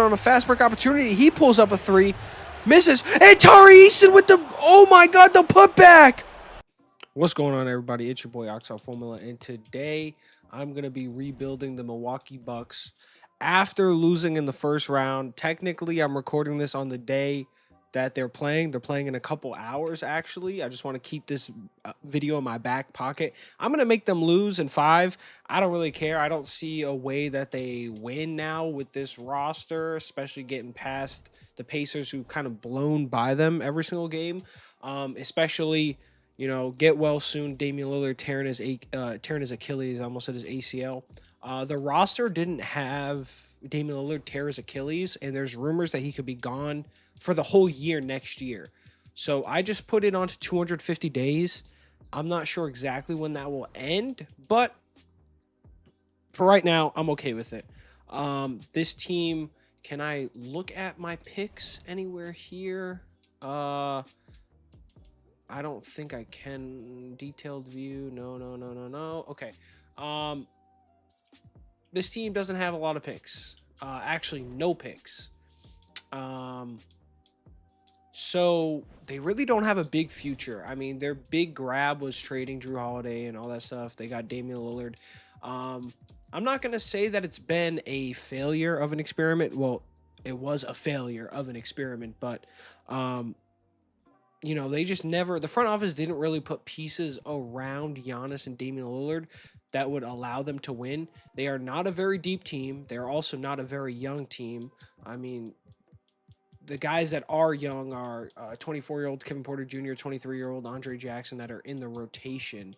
on a fast break opportunity. He pulls up a three, misses, and Tari Eason with the, oh my God, the putback. What's going on, everybody? It's your boy Oxal Formula, and today I'm going to be rebuilding the Milwaukee Bucks after losing in the first round. Technically, I'm recording this on the day that they're playing. They're playing in a couple hours, actually. I just want to keep this video in my back pocket. I'm going to make them lose in 5. I don't really care. I don't see a way that they win now with this roster, especially getting past the Pacers, who kind of blown by them every single game, especially... You know, get well soon. Damian Lillard tearing his Achilles, almost at his ACL. The roster didn't have Damian Lillard tear his Achilles, and there's rumors that he could be gone for the whole year next year. So I just put it onto 250 days. I'm not sure exactly when that will end, but for right now, I'm okay with it. This team, can I look at my picks anywhere here? I don't think I can. Detailed view. No. Okay. This team doesn't have a lot of picks. Actually, no picks. So they really don't have a big future. I mean, their big grab was trading Drew Holiday and all that stuff. They got Damian Lillard. I'm not going to say that it's been a failure of an experiment. Well, it was a failure of an experiment, but... you know, they just never, the front office didn't really put pieces around Giannis and Damian Lillard that would allow them to win. They are not a very deep team. They're also not a very young team. I mean, the guys that are young are 24-year-old Kevin Porter Jr., 23-year-old Andre Jackson that are in the rotation.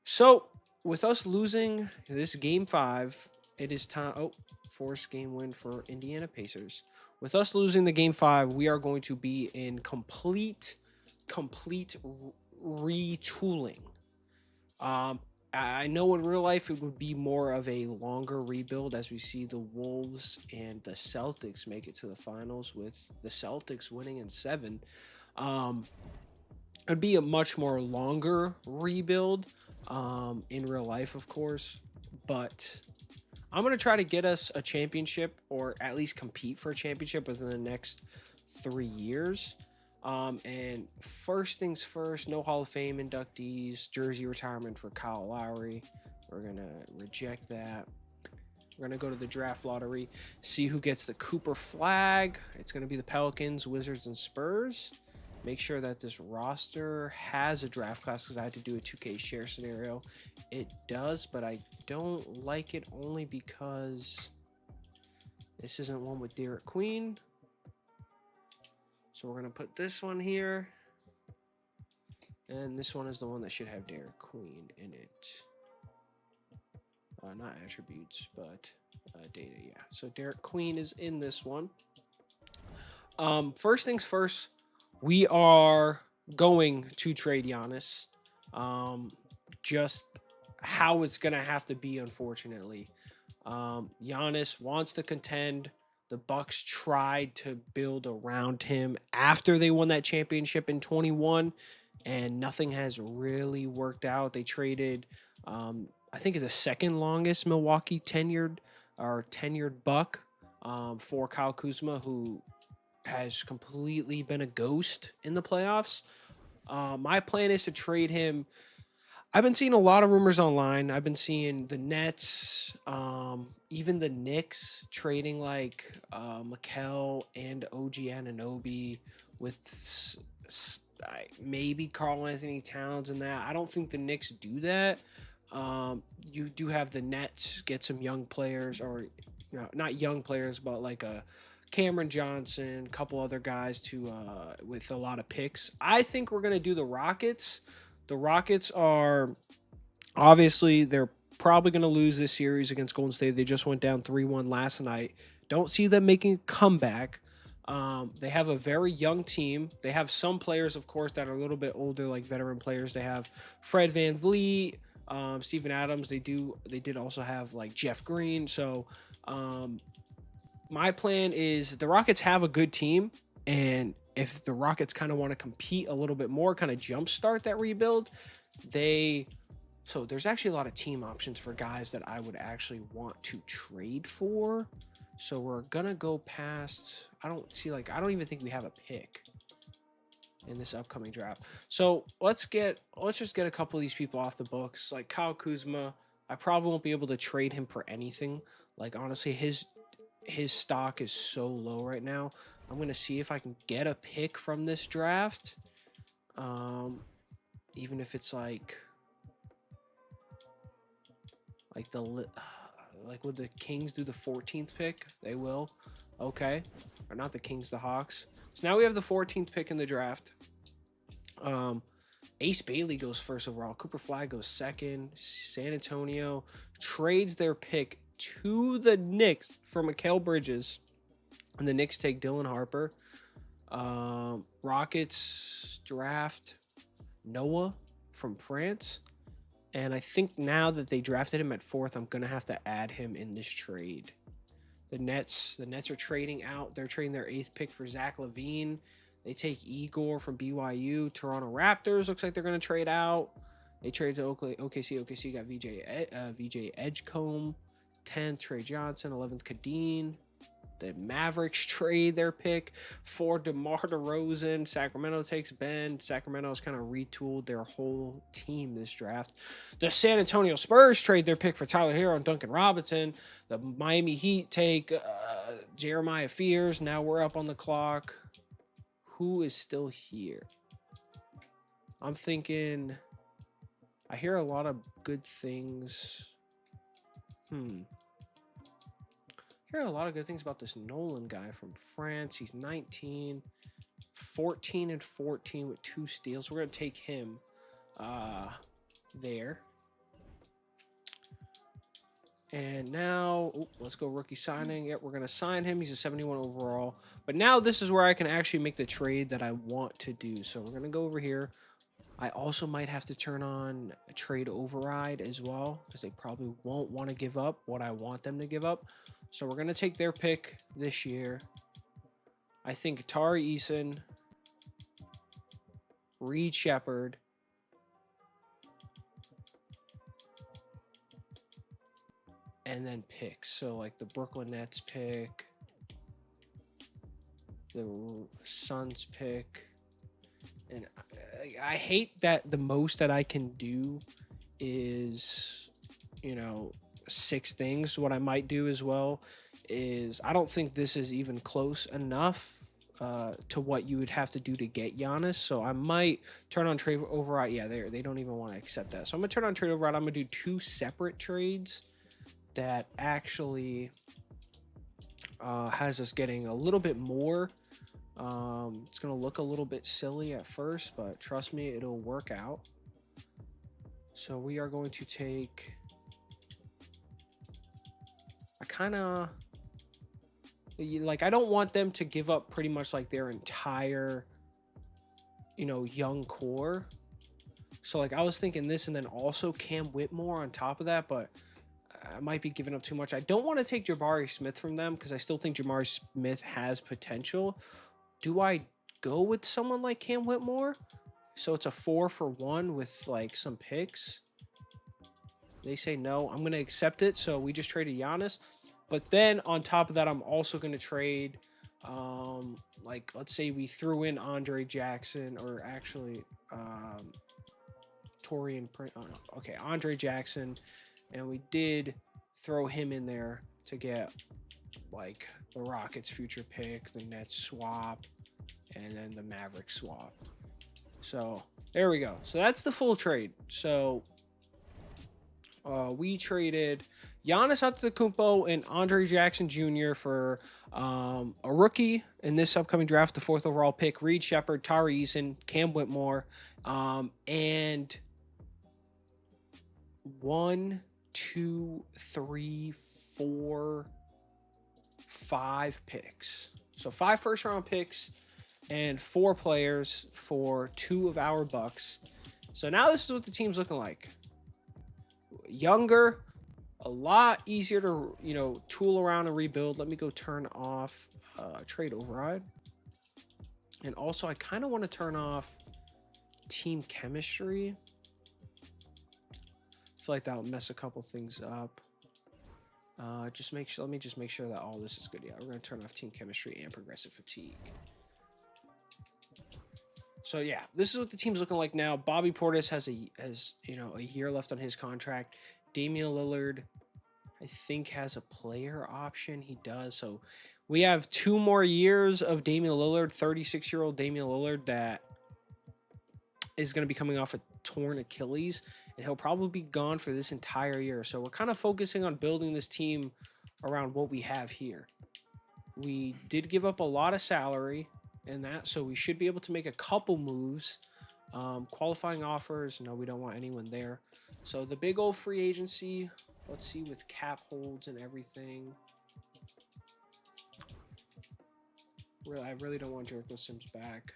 So with us losing this game 5, it is time. Oh, forced game win for Indiana Pacers. With us losing the game 5, we are going to be in complete retooling. I know in real life it would be more of a longer rebuild as we see the Wolves and the Celtics make it to the finals, with the Celtics winning in 7. It'd be a much more longer rebuild in real life, of course, but I'm going to try to get us a championship, or at least compete for a championship within the next 3 years. And first things first, no Hall of Fame inductees, jersey retirement for Kyle Lowry. We're going to reject that. We're going to go to the draft lottery, see who gets the Cooper flag. It's going to be the Pelicans, Wizards, and Spurs. Make sure that this roster has a draft class, because I had to do a 2K share scenario. It does, but I don't like it only because this isn't one with Derek Queen. So we're going to put this one here. And this one is the one that should have Derek Queen in it. Not attributes, but data, yeah. So Derek Queen is in this one. First things first, we are going to trade Giannis. Just how it's going to have to be, unfortunately. Giannis wants to contend. The Bucks tried to build around him after they won that championship in 21, and nothing has really worked out. They traded, I think, it's the second longest Milwaukee tenured Buck for Kyle Kuzma, who has completely been a ghost in the playoffs. My plan is to trade him. I've been seeing a lot of rumors online. I've been seeing the Nets, even the Knicks trading like Mikal and OG Anunoby with maybe Karl Anthony Towns and that. I don't think the Knicks do that. You do have the Nets get some young players, or not young players, but like a Cameron Johnson, a couple other guys to with a lot of picks. I think we're gonna do the Rockets. The Rockets are obviously, they're probably going to lose this series against Golden State. They just went down 3-1 last night. Don't see them making a comeback. They have a very young team. They have some players, of course, that are a little bit older, like veteran players. They have Fred VanVleet, Steven Adams. They did also have like Jeff Green. So my plan is the Rockets have a good team, and if the Rockets kind of want to compete a little bit more, kind of jumpstart that rebuild, so there's actually a lot of team options for guys that I would actually want to trade for. So we're gonna go past. I don't don't even think we have a pick in this upcoming draft. So let's just get a couple of these people off the books. Like Kyle Kuzma, I probably won't be able to trade him for anything. Like honestly, his stock is so low right now. I'm gonna see if I can get a pick from this draft. Even if it's like the like would the Kings do the 14th pick? They will. Okay. Or not the Kings, the Hawks. So now we have the 14th pick in the draft. Ace Bailey goes first overall. Cooper Flag goes second. San Antonio trades their pick to the Knicks for Mikal Bridges. And the Knicks take Dylan Harper. Rockets draft Noah from France. And I think now that they drafted him at 4th, I'm going to have to add him in this trade. The Nets are trading out. They're trading their 8th pick for Zach LaVine. They take Igor from BYU. Toronto Raptors looks like they're going to trade out. They traded to OKC. OKC got VJ Edgecombe. 10th, Trey Johnson. 11th, Kadeen. The Mavericks trade their pick for DeMar DeRozan. Sacramento takes Ben. Sacramento's kind of retooled their whole team this draft. The San Antonio Spurs trade their pick for Tyler Hero and Duncan Robinson. The Miami Heat take Jeremiah Fears. Now we're up on the clock. Who is still here? I'm thinking... I hear a lot of good things. Hear a lot of good things about this Nolan guy from France. He's 19, 14 and 14 with 2 steals. We're going to take him there. And now, let's go rookie signing. Yep, we're going to sign him. He's a 71 overall. But now this is where I can actually make the trade that I want to do. So we're going to go over here. I also might have to turn on a trade override as well because they probably won't want to give up what I want them to give up. So we're going to take their pick this year. I think Tari Eason, Reed Shepherd, and then picks. So like the Brooklyn Nets pick, the Suns pick. And I hate that the most that I can do is, 6 things. What I might do as well is I don't think this is even close enough to what you would have to do to get Giannis. So I might turn on trade override. Yeah, they don't even want to accept that. So I'm going to turn on trade override. I'm going to do 2 separate trades that actually has us getting a little bit more. It's going to look a little bit silly at first, but trust me, it'll work out. So we are going to take... I don't want them to give up pretty much like their entire, young core. So I was thinking this and then also Cam Whitmore on top of that, but I might be giving up too much. I don't want to take Jabari Smith from them because I still think Jabari Smith has potential. Do I go with someone like Cam Whitmore? So it's a 4-for-1 with some picks. They say no. I'm going to accept it. So we just traded Giannis. But then on top of that, I'm also going to trade, let's say we threw in Andre Jackson or actually Torian Prince. Oh, no. Okay, Andre Jackson. And we did throw him in there to get the Rockets future pick, the Nets swap, and then the Mavericks swap. So there we go. So that's the full trade. So we traded Giannis Antetokounmpo and Andre Jackson Jr. for a rookie in this upcoming draft, the 4th overall pick, Reed Shepherd, Tari Eason, Cam Whitmore, and 1, 2, 3, 4, 5 picks. So 5 first-round picks and 4 players for 2 of our Bucks. So now this is what the team's looking like. Younger, a lot easier to, tool around and rebuild. Let me go turn off trade override. And also, I kind of want to turn off team chemistry. I feel like that will mess a couple things up. Let me just make sure that all this is good. Yeah, we're gonna turn off team chemistry and progressive fatigue. So yeah, this is what the team's looking like now. Bobby Portis has a year left on his contract. Damian Lillard, I think, has a player option. He does. So we have 2 more years of Damian Lillard, 36-year-old Damian Lillard, that is going to be coming off a torn Achilles, and he'll probably be gone for this entire year. So we're kind of focusing on building this team around what we have here. We did give up a lot of salary in that, so we should be able to make a couple moves. Qualifying offers, no, we don't want anyone there. So the big old free agency, let's see, with cap holds and everything. I really don't want Jericho Sims back.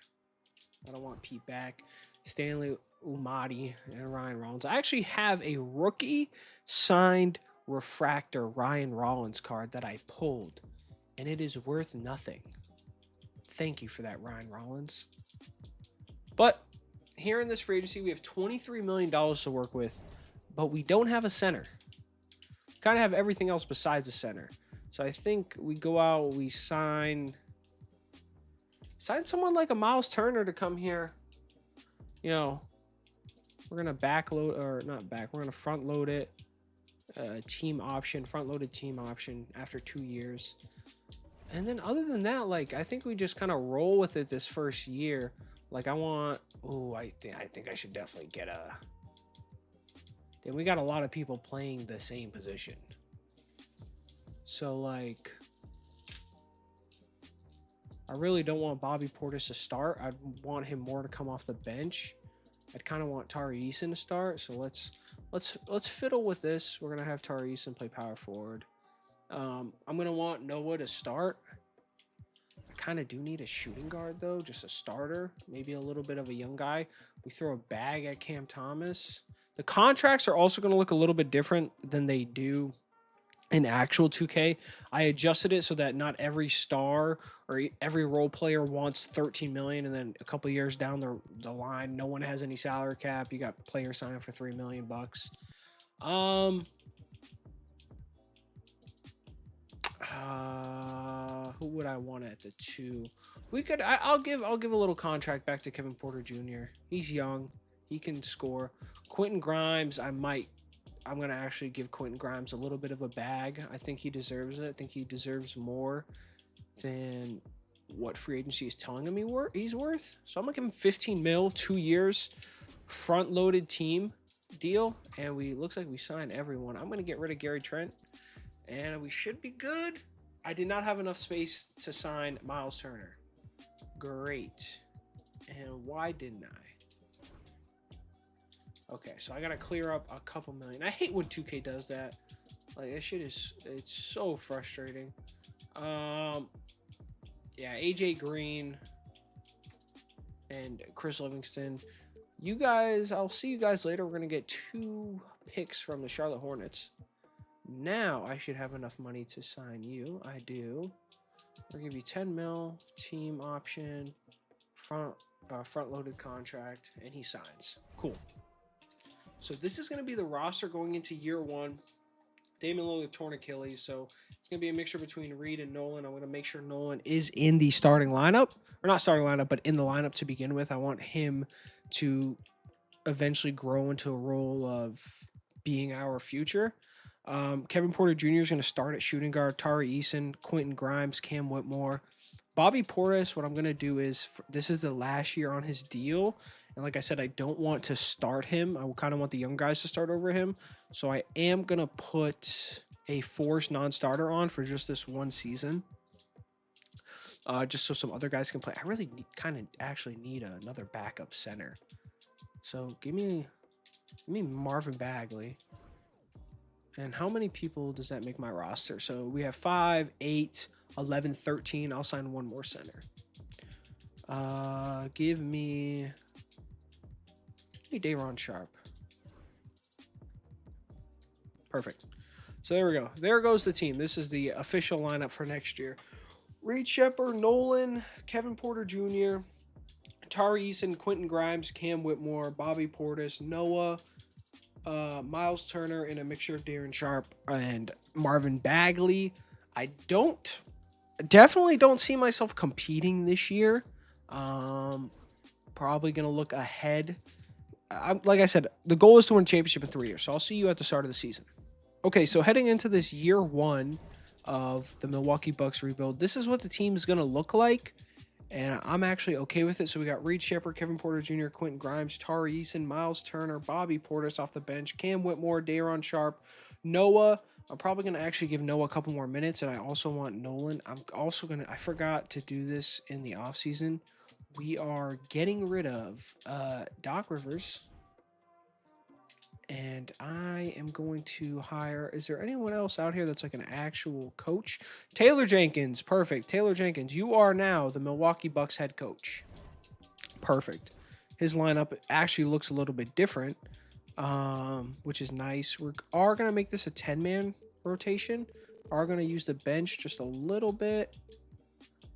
I don't want Pete back. Stanley Umadi and Ryan Rollins. I actually have a rookie signed refractor Ryan Rollins card that I pulled, and it is worth nothing. Thank you for that, Ryan Rollins. But here in this free agency, we have $23 million to work with, but we don't have a center. Kind of have everything else besides a center. So I think we go out, we sign someone like a Miles Turner to come here. You know, we're going to we're going to front load it. Front loaded team option after 2 years. And then other than that, like, I think we just kind of roll with it this first year. Like, I think I should definitely get a... Then we got a lot of people playing the same position. So, like, I really don't want Bobby Portis to start. I want him more to come off the bench. I'd kind of want Tari Eason to start. So let's fiddle with this. We're gonna have Tari Eason play power forward. I'm gonna want Noah to start. I kind of do need a shooting guard though, just a starter, maybe a little bit of a young guy. We throw a bag at Cam Thomas. The contracts are also going to look a little bit different than they do in actual 2K. I adjusted it so that not every star or every role player wants 13 million, and then a couple years down the line, no one has any salary cap. You got players signing for $3 million bucks. Who would I want at the 2? I'll give a little contract back to Kevin Porter Jr. He's young, he can score. Quentin Grimes, I'm gonna actually give Quentin Grimes a little bit of a bag. I think he deserves it. I think he deserves more than what free agency is telling him he's worth. So I'm gonna give him 15 mil, 2 years, front loaded team deal, and looks like we signed everyone. I'm gonna get rid of Gary Trent, and we should be good. I did not have enough space to sign Miles Turner. Great. And why didn't I? Okay, so I gotta clear up a couple million. I hate when 2K does that. Like, that shit it's so frustrating. Yeah, AJ Green and Chris Livingston. You guys, I'll see you guys later. We're gonna get 2 picks from the Charlotte Hornets. Now I should have enough money to sign you. I do. We'll give you 10 mil, team option, front loaded contract, and he signs. Cool. So this is going to be the roster going into year 1. Damian Lillard torn Achilles, so it's going to be a mixture between Reed and Nolan. I'm going to make sure Nolan is in the starting lineup, or not starting lineup, but in the lineup to begin with. I want him to eventually grow into a role of being our future. Kevin Porter Jr. is going to start at shooting guard. Tari Eason, Quentin Grimes, Cam Whitmore. Bobby Portis, what I'm going to do is, this is the last year on his deal. And like I said, I don't want to start him. I kind of want the young guys to start over him. So I am going to put a forced non-starter on for just this one season. Just so some other guys can play. I really actually need another backup center. So give me Marvin Bagley. And how many people does that make my roster? So we have 5, 8, 11, 13. I'll sign one more center. Give me Day'Ron Sharp. Perfect. So there we go. There goes the team. This is the official lineup for next year. Reed Sheppard, Nolan, Kevin Porter Jr., Tari Eason, Quentin Grimes, Cam Whitmore, Bobby Portis, Noah, Miles Turner in a mixture of Darren Sharp and Marvin Bagley. I definitely don't see myself competing this year. Probably going to look ahead. Like I said, the goal is to win a championship in 3 years. So I'll see you at the start of the season. Okay, so heading into this year one of the Milwaukee Bucks rebuild, this is what the team is going to look like. And I'm actually okay with it. So we got Reed Sheppard, Kevin Porter Jr., Quentin Grimes, Tari Eason, Miles Turner, Bobby Portis off the bench, Cam Whitmore, Daron Sharp, Noah. I'm probably going to actually give Noah a couple more minutes. And I also want Nolan. I forgot to do this in the offseason. We are getting rid of Doc Rivers. And I am going to hire, is there anyone else out here that's like an actual coach? Taylor Jenkins. Perfect. Taylor Jenkins, you are now the Milwaukee Bucks head coach. Perfect. His lineup actually looks a little bit different, which is nice. We are going to make this a 10-man rotation. Are going to use the bench just a little bit.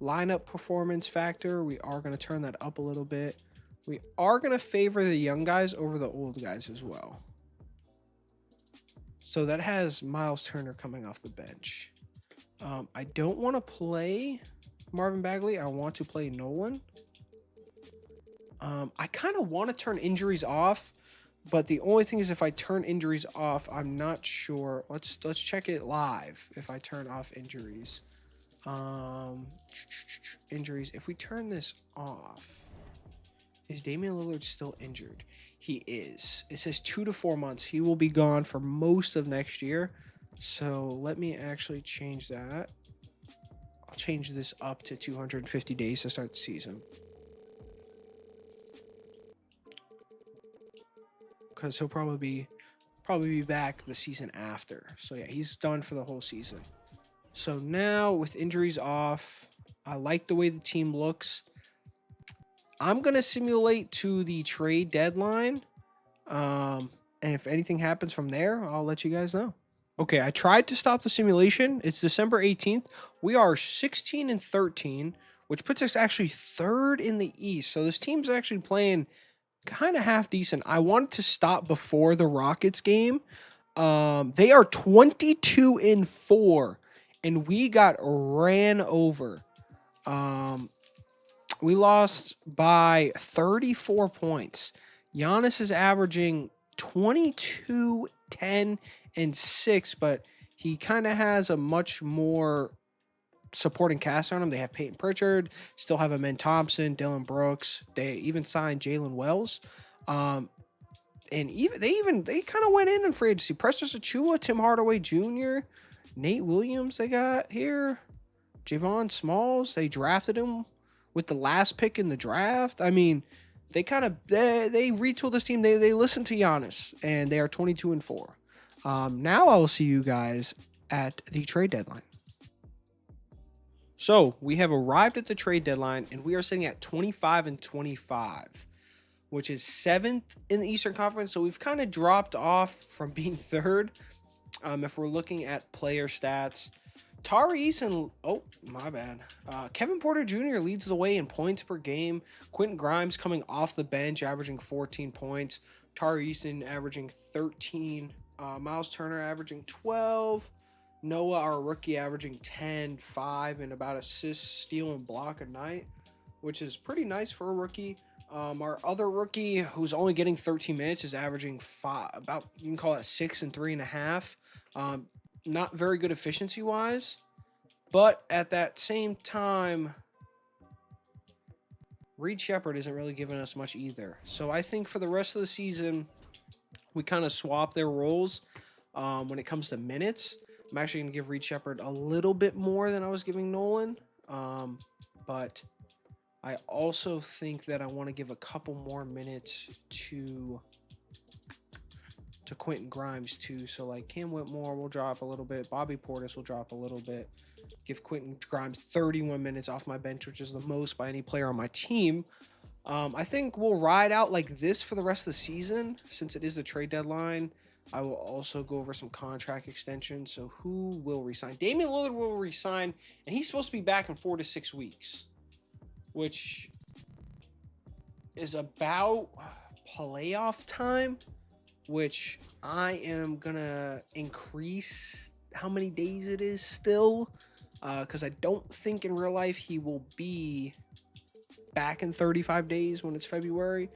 Lineup performance factor, we are going to turn that up a little bit. We are going to favor the young guys over the old guys as well. So that has Miles Turner coming off the bench. I don't want to play Marvin Bagley. I want to play Nolan. I kind of want to turn injuries off, but the only thing is if I turn injuries off, I'm not sure. Let's check it live if I turn off injuries. Injuries. If we turn this off, is Damian Lillard still injured? He is. It says 2 to 4 months. He will be gone for most of next year. So let me actually change that. I'll change this up to 250 days to start the season. Because he'll probably be back the season after. So yeah, he's done for the whole season. So now with injuries off, I like the way the team looks. I'm going to simulate to the trade deadline. And if anything happens from there, I'll let you guys know. Okay, I tried to stop the simulation. It's December 18th. We are 16-13, which puts us actually third in the East. So this team's actually playing kind of half decent. I wanted to stop before the Rockets game. They are 22-4, and we got ran over. We lost by 34 points. Giannis is averaging 22, 10, and 6, but he kind of has a much more supporting cast on him. They have Peyton Pritchard, still have Amen Thompson, Dylan Brooks. They even signed Jalen Wells. And they kind of went in free agency. Precious Achiuwa, Tim Hardaway Jr., Nate Williams they got here. Javon Smalls, they drafted him with the last pick in the draft. I mean, they retooled this team. They listened to Giannis, and they are 22-4. Now I will see you guys at the trade deadline. So we have arrived at the trade deadline, and we are sitting at 25-25, which is 7th in the Eastern Conference. So we've kind of dropped off from being third. If we're looking at player stats, Tari Eason, my bad. Kevin Porter Jr. leads the way in points per game. Quentin Grimes coming off the bench, averaging 14 points. Tari Eason averaging 13. Miles Turner averaging 12. Noah, our rookie, averaging 10, 5, and about assist, steal, and block a night, which is pretty nice for a rookie. Our other rookie, who's only getting 13 minutes, is averaging 5, about, you can call it 6 and 3.5. Not very good efficiency-wise, but at that same time, Reed Sheppard isn't really giving us much either. So I think for the rest of the season, we kind of swap their roles when it comes to minutes. I'm actually going to give Reed Sheppard a little bit more than I was giving Nolan, but I also think that I want to give a couple more minutes to Quentin Grimes too. So like Cam Whitmore will drop a little bit. Bobby Portis will drop a little bit. Give Quentin Grimes 31 minutes off my bench, which is the most by any player on my team. I think we'll ride out like this for the rest of the season since it is the trade deadline. I will also go over some contract extensions. So who will resign? Damian Lillard will resign, and he's supposed to be back in 4 to 6 weeks, which is about playoff time. which I am gonna increase how many days it is still, because I don't think in real life he will be back in 35 days when it's February.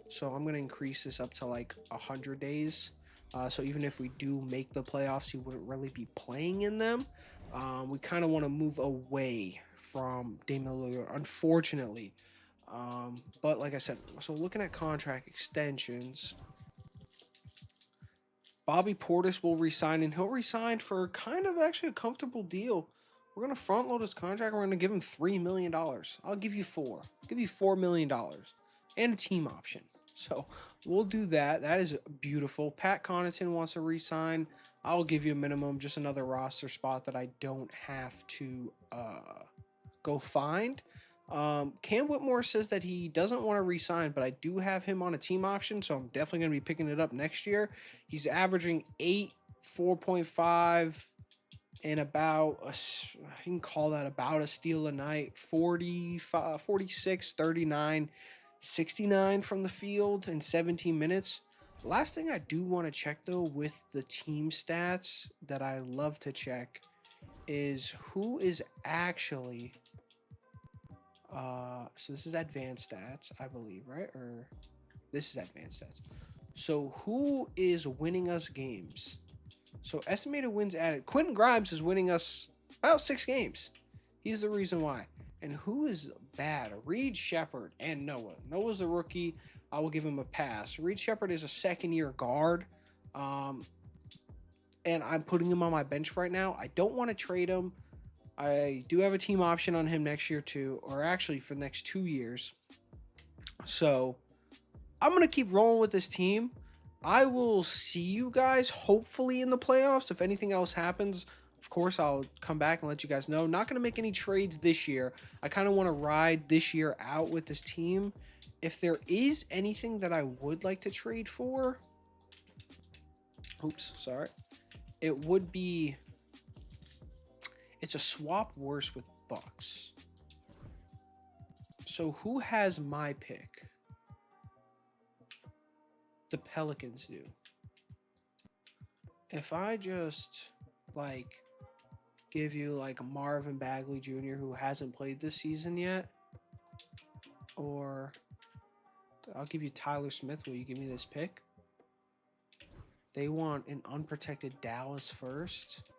So I'm gonna increase this up to like 100 days. So even if we do make the playoffs, he wouldn't really be playing in them. We kind of want to move away from Damian Lillard, unfortunately. But like I said, so looking at contract extensions, Bobby Portis will resign, and he'll resign for kind of actually a comfortable deal. We're gonna front load his contract. We're gonna give him $3 million. I'll give you four. I'll give you $4 million and a team option. So we'll do that. That is beautiful. Pat Connaughton wants to resign. I'll give you a minimum, just another roster spot that I don't have to go find. Cam Whitmore says that he doesn't want to resign, but I do have him on a team option, so I'm definitely going to be picking it up next year. He's averaging 8, 4.5, and about you can call that about a steal a night. 45, 46, 39, 69 from the field in 17 minutes. Last thing I do want to check though with the team stats that I love to check is who is actually so this is advanced stats, I believe, right? Or this is advanced stats. So who is winning us games? So estimated wins added. Quentin Grimes is winning us about 6 games. He's the reason why. And who is bad? Reed Shepherd and Noah. Noah's a rookie. I will give him a pass. Reed Shepherd is a second-year guard. And I'm putting him on my bench right now. I don't want to trade him. I do have a team option on him next year too, or actually for the next 2 years. So I'm going to keep rolling with this team. I will see you guys hopefully in the playoffs. If anything else happens, of course, I'll come back and let you guys know. Not going to make any trades this year. I kind of want to ride this year out with this team. If there is anything that I would like to trade for, it would be, it's a swap worse with Bucks. So who has my pick? The Pelicans do. If I just like give you like Marvin Bagley Jr. who hasn't played this season yet, or I'll give you Tyler Smith, will you give me this pick? They want an unprotected Dallas first.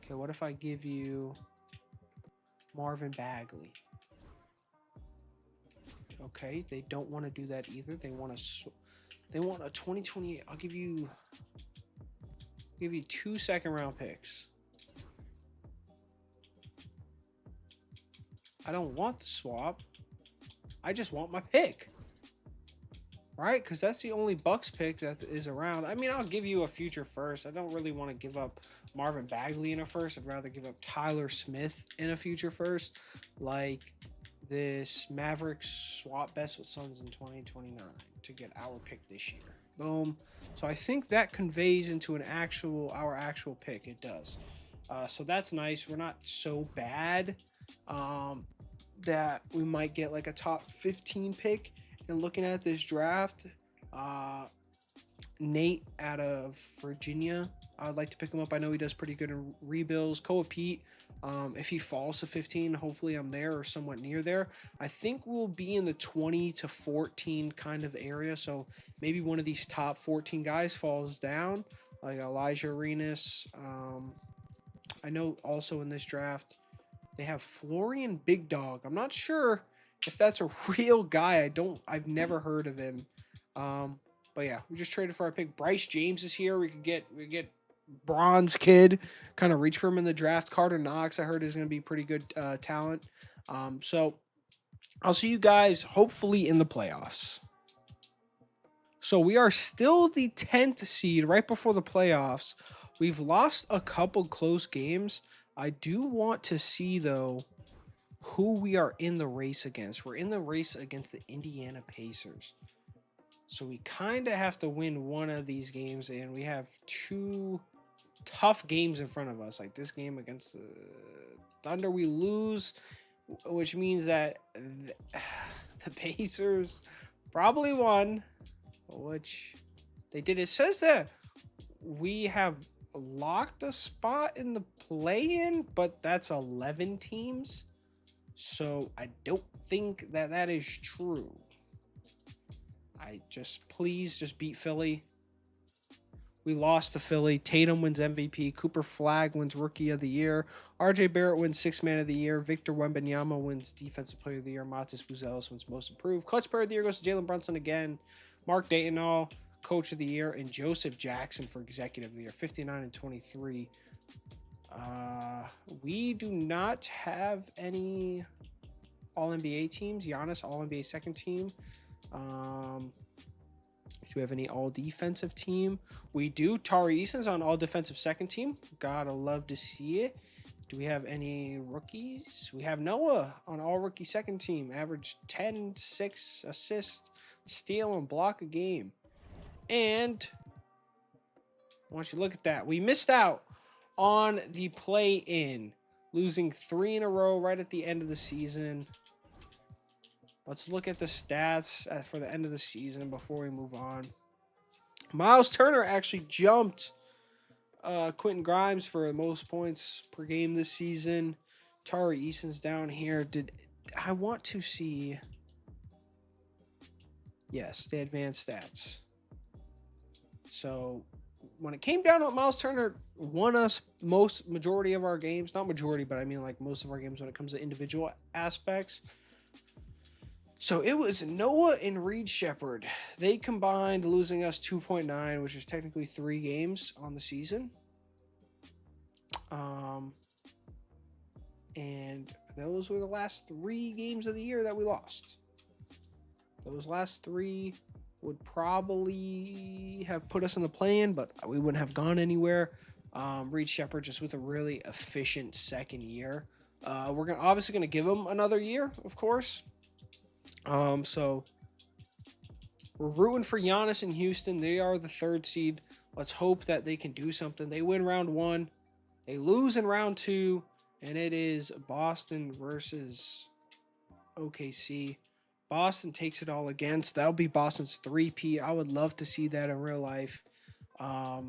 Okay, what if I give you Marvin Bagley? Okay, they don't want to do that either. They want a 2028. I'll give you 2 second-round picks. I don't want the swap. I just want my pick. Right? Because that's the only Bucks pick that is around. I mean, I'll give you a future first. I don't really want to give up Marvin Bagley in a first. I'd rather give up Tyler Smith in a future first. Like this Mavericks swap best with Suns in 2029 to get our pick this year. Boom. So I think that conveys into our actual pick. It does. So that's nice. We're not so bad that we might get like a top 15 pick. And looking at this draft, Nate out of Virginia, I'd like to pick him up. I know he does pretty good in rebuilds. Koa Pete, if he falls to 15, hopefully I'm there or somewhat near there. I think we'll be in the 20 to 14 kind of area. So maybe one of these top 14 guys falls down, like Elijah Arenas. I know also in this draft, they have Florian Big Dog. I'm not sure if that's a real guy. I've never heard of him. But yeah, we just traded for our pick. Bryce James is here. We get bronze kid, kind of reach for him in the draft. Carter Knox, I heard, is going to be pretty good talent. So I'll see you guys hopefully in the playoffs. So we are still the 10th seed right before the playoffs. We've lost a couple close games. I do want to see though who we are in the race against. We're in the race against the Indiana Pacers. So we kind of have to win one of these games, and we have 2 tough games in front of us. Like this game against the Thunder, we lose, which means that the Pacers probably won, which They did. It says that we have locked a spot in the play-in, but that's 11 teams. So I don't think that that is true. Please just beat Philly. We lost to Philly. Tatum wins MVP. Cooper Flagg wins Rookie of the Year. RJ Barrett wins Sixth Man of the Year. Victor Wembanyama wins Defensive Player of the Year. Matas Buzelis wins Most Improved. Clutch Player of the Year goes to Jalen Brunson again. Mark Daytonall, Coach of the Year, and Joseph Jackson for Executive of the Year. 59 and 23. We do not have any All-NBA teams. Giannis, All-NBA second team. Do we have any all-defensive team? We do. Tari Eason's on all-defensive second team. Gotta love to see it. Do we have any rookies? We have Noah on all-rookie second team. Averaged 10, 6 assists, steal, and block a game. And I want you to look at that. We missed out on the play-in, losing 3 in a row right at the end of the season. Let's look at the stats for the end of the season before we move on. Miles Turner actually jumped Quentin Grimes for the most points per game this season. Tari Eason's down here. I want to see? Yes, the advanced stats. So when it came down to it, Miles Turner won us majority of our games. Not majority, but I mean like most of our games when it comes to individual aspects. So it was Noah and Reed Shepherd. They combined losing us 2.9, which is technically 3 games on the season. And those were the last 3 games of the year that we lost. Those last 3 would probably have put us in the play-in, but we wouldn't have gone anywhere. Reed Shepherd just with a really efficient second year. We're obviously gonna give him another year, of course. So we're rooting for Giannis in Houston. They are the 3rd seed. Let's hope that they can do something. They win round 1. They lose in round 2, and it is Boston versus OKC. Boston takes it all again, so that'll be Boston's 3P. I would love to see that in real life. Yeah,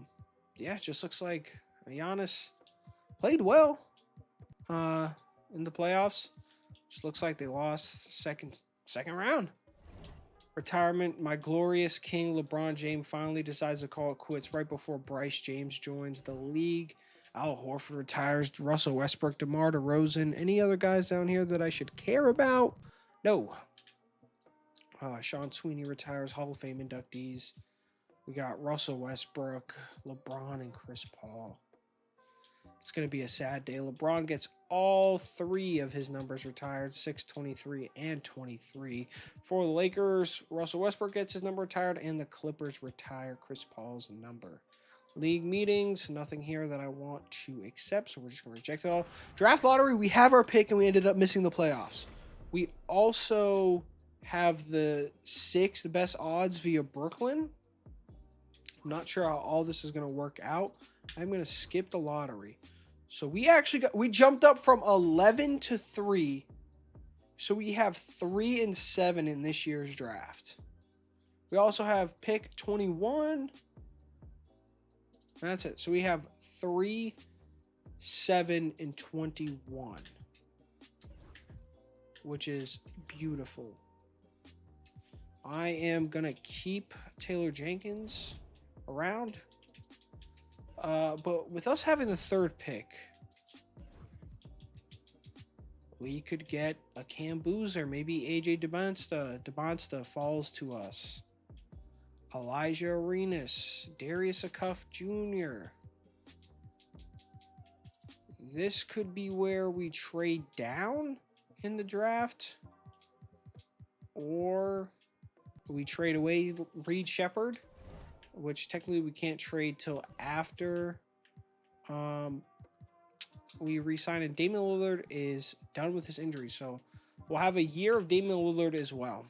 it just looks like Giannis played well in the playoffs. Just looks like they lost second round. Retirement. My glorious king LeBron James finally decides to call it quits right before Bryce James joins the league. Al Horford retires. Russell Westbrook, DeMar DeRozan. Any other guys down here that I should care about? No. Sean Sweeney retires. Hall of Fame inductees. We got Russell Westbrook, LeBron, and Chris Paul. It's going to be a sad day. LeBron gets all 3 of his numbers retired, 6, 23, and 23. For the Lakers, Russell Westbrook gets his number retired, and the Clippers retire Chris Paul's number. League meetings, nothing here that I want to accept, so we're just going to reject it all. Draft lottery, we have our pick, and we ended up missing the playoffs. We also have the 6th best odds via Brooklyn. I'm not sure how all this is going to work out. I'm going to skip the lottery. So we jumped up from 11 to 3. So we have 3 and 7 in this year's draft. We also have pick 21. That's it. So we have 3, 7, and 21, which is beautiful. I am going to keep Taylor Jenkins around. But with us having the 3rd pick, we could get a Cam Boozer, maybe AJ DeBonsta falls to us. Elijah Arenas, Darius Acuff Jr. This could be where we trade down in the draft, or we trade away Reed Shepherd, which technically we can't trade till after we re-sign. And Damian Lillard is done with his injury, so we'll have a year of Damian Lillard as well.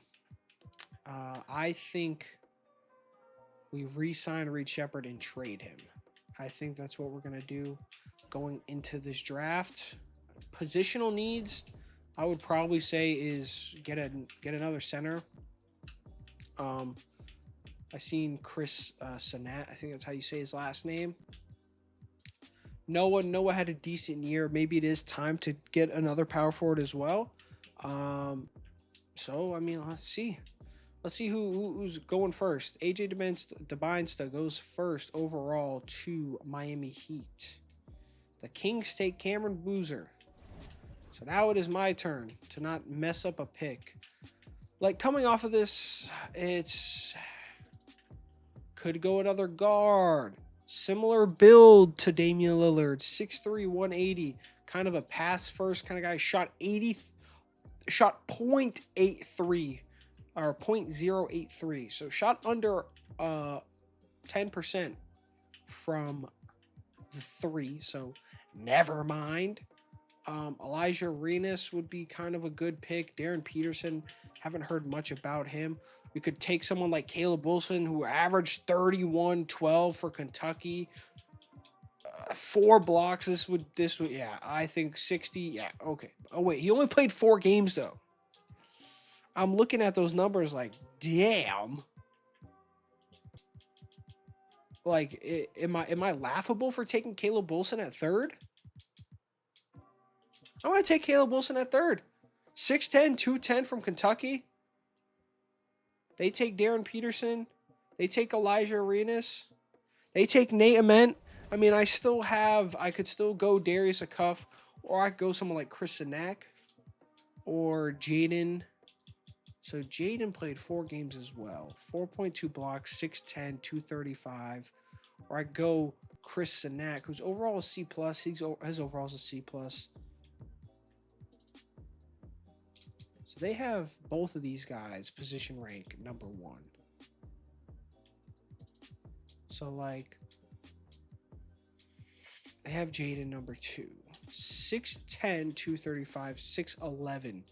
I think we re-sign Reed Shepherd and trade him. I think that's what we're going to do going into this draft. Positional needs, I would probably say, is get another center. I seen Chris Sanat. I think that's how you say his last name. Noah had a decent year. Maybe it is time to get another power forward as well. So I mean, let's see. Let's see who's going first. AJ Debinsta goes first overall to Miami Heat. The Kings take Cameron Boozer. So now it is my turn to not mess up a pick. Like coming off of this, it's could go another guard. Similar build to Damian Lillard, 6'3", 180, kind of a pass first kind of guy. Shot .83 or .083. So shot under 10% from the three. So never mind. Elijah Arenas would be kind of a good pick. Darren Peterson, haven't heard much about him. We could take someone like Caleb Wilson, who averaged 31-12 for Kentucky. 4 blocks. This would, yeah, I think 60. Yeah, okay. Oh, wait, he only played 4 games, though. I'm looking at those numbers like, damn. Like, am I laughable for taking Caleb Wilson at third? I'm going to take Caleb Wilson at third. 6'10", 210 from Kentucky. They take Darren Peterson. They take Elijah Arenas. They take Nate Ament. I mean, I could still go Darius Acuff, or I could go someone like Chris Sanak or Jaden. So Jaden played 4 games as well. 4.2 blocks, 6'10", 235. Or I go Chris Sanak, who's overall a C+. His overall is a C+. So they have both of these guys position rank number 1. So, like, they have Jaden number 2. 6'10", 235, 6'11",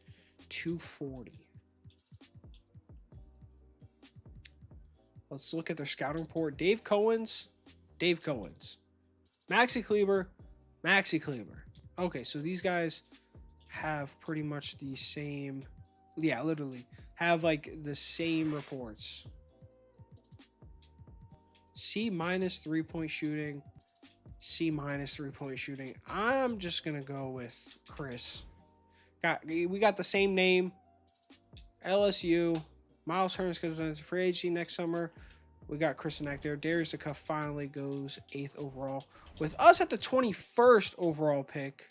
240. Let's look at their scouting report. Dave Cohen's. Maxi Kleber. Okay, so these guys have pretty much the same, yeah, literally have like the same reports. C- 3-point shooting. C- 3-point shooting. I'm just gonna go with Chris. We got the same name. LSU. Miles Turner's goes into free agency next summer. We got Chris Sanak there. Darius Acuff finally goes 8th overall. With us at the 21st overall pick,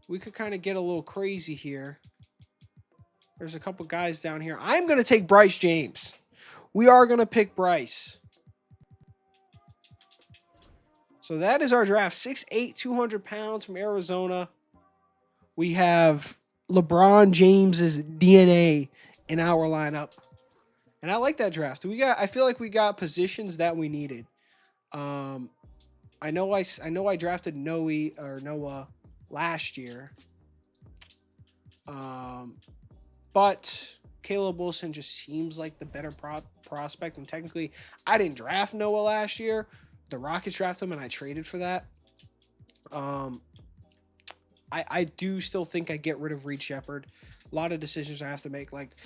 we could kind of get a little crazy here. There's a couple guys down here. I'm going to take Bryce James. We are going to pick Bryce. So that is our draft. 6'8", 200 pounds from Arizona. We have LeBron James's DNA in our lineup. And I like that draft. I feel like we got positions that we needed. I know I drafted Noah last year. But Caleb Wilson just seems like the better prospect. And technically, I didn't draft Noah last year. The Rockets drafted him, and I traded for that. I do still think I get rid of Reed Sheppard. A lot of decisions I have to make. Like,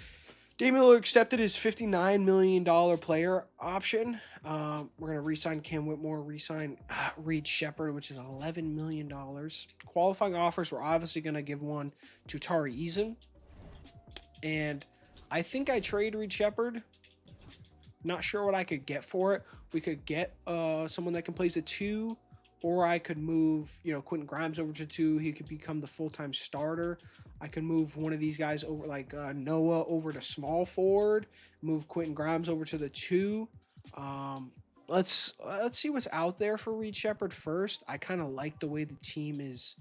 Damian Lillard accepted his $59 million player option. We're going to re-sign Cam Whitmore, re-sign Reed Sheppard, which is $11 million. Qualifying offers, we're obviously going to give one to Tari Eason. And I think I trade Reed Sheppard. Not sure what I could get for it. We could get someone that can play the 2, or I could move, Quentin Grimes over to 2. He could become the full-time starter. I could move one of these guys over, like Noah, over to small forward. Move Quentin Grimes over to the 2. Let's see what's out there for Reed Sheppard first. I kind of like the way the team is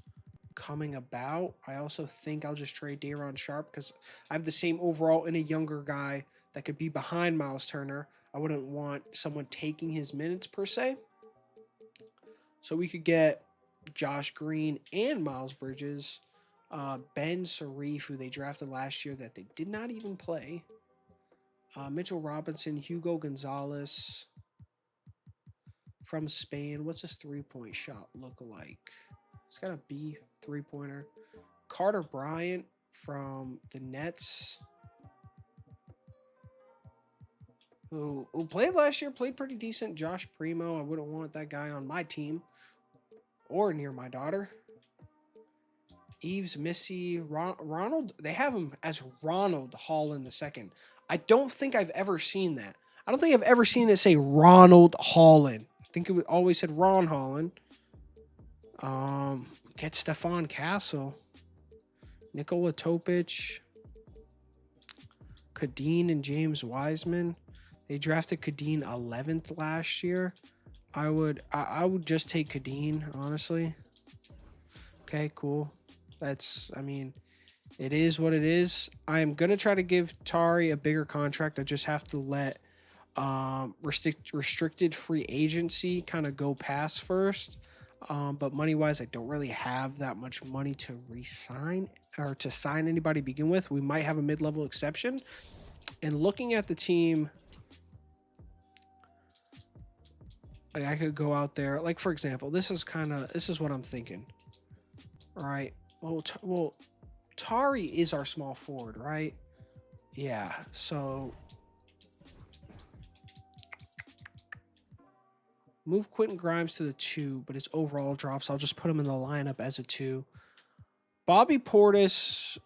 coming about. I also think I'll just trade Day'Ron Sharpe because I have the same overall in a younger guy that could be behind Miles Turner. I wouldn't want someone taking his minutes per se. So we could get Josh Green and Miles Bridges. Ben Sharif, who they drafted last year that they did not even play. Mitchell Robinson, Hugo Gonzalez from Spain. What's his 3-point shot look like? It's got a B 3-pointer. Carter Bryant from the Nets. who played last year, played pretty decent. Josh Primo. I wouldn't want that guy on my team or near my daughter. Eves, Missy, Ronald. They have him as Ronald Holland II. I don't think I've ever seen that. I don't think I've ever seen it say Ronald Holland. I think it always said Ron Holland. Get Stefan Castle, Nikola Topic, Kadeen and James Wiseman. They drafted Kadeen 11th last year. I would just take Kadeen, honestly. Okay, cool. It is what it is. I'm going to try to give Tari a bigger contract. I just have to let restricted free agency kind of go past first. But money-wise, I don't really have that much money to re-sign or to sign anybody to begin with. We might have a mid-level exception. And looking at the team, like I could go out there. Like, for example, this is what I'm thinking. All right. Well, Tari is our small forward, right? Yeah. So move Quentin Grimes to the 2, but his overall drops. I'll just put him in the lineup as a 2. Bobby Portis,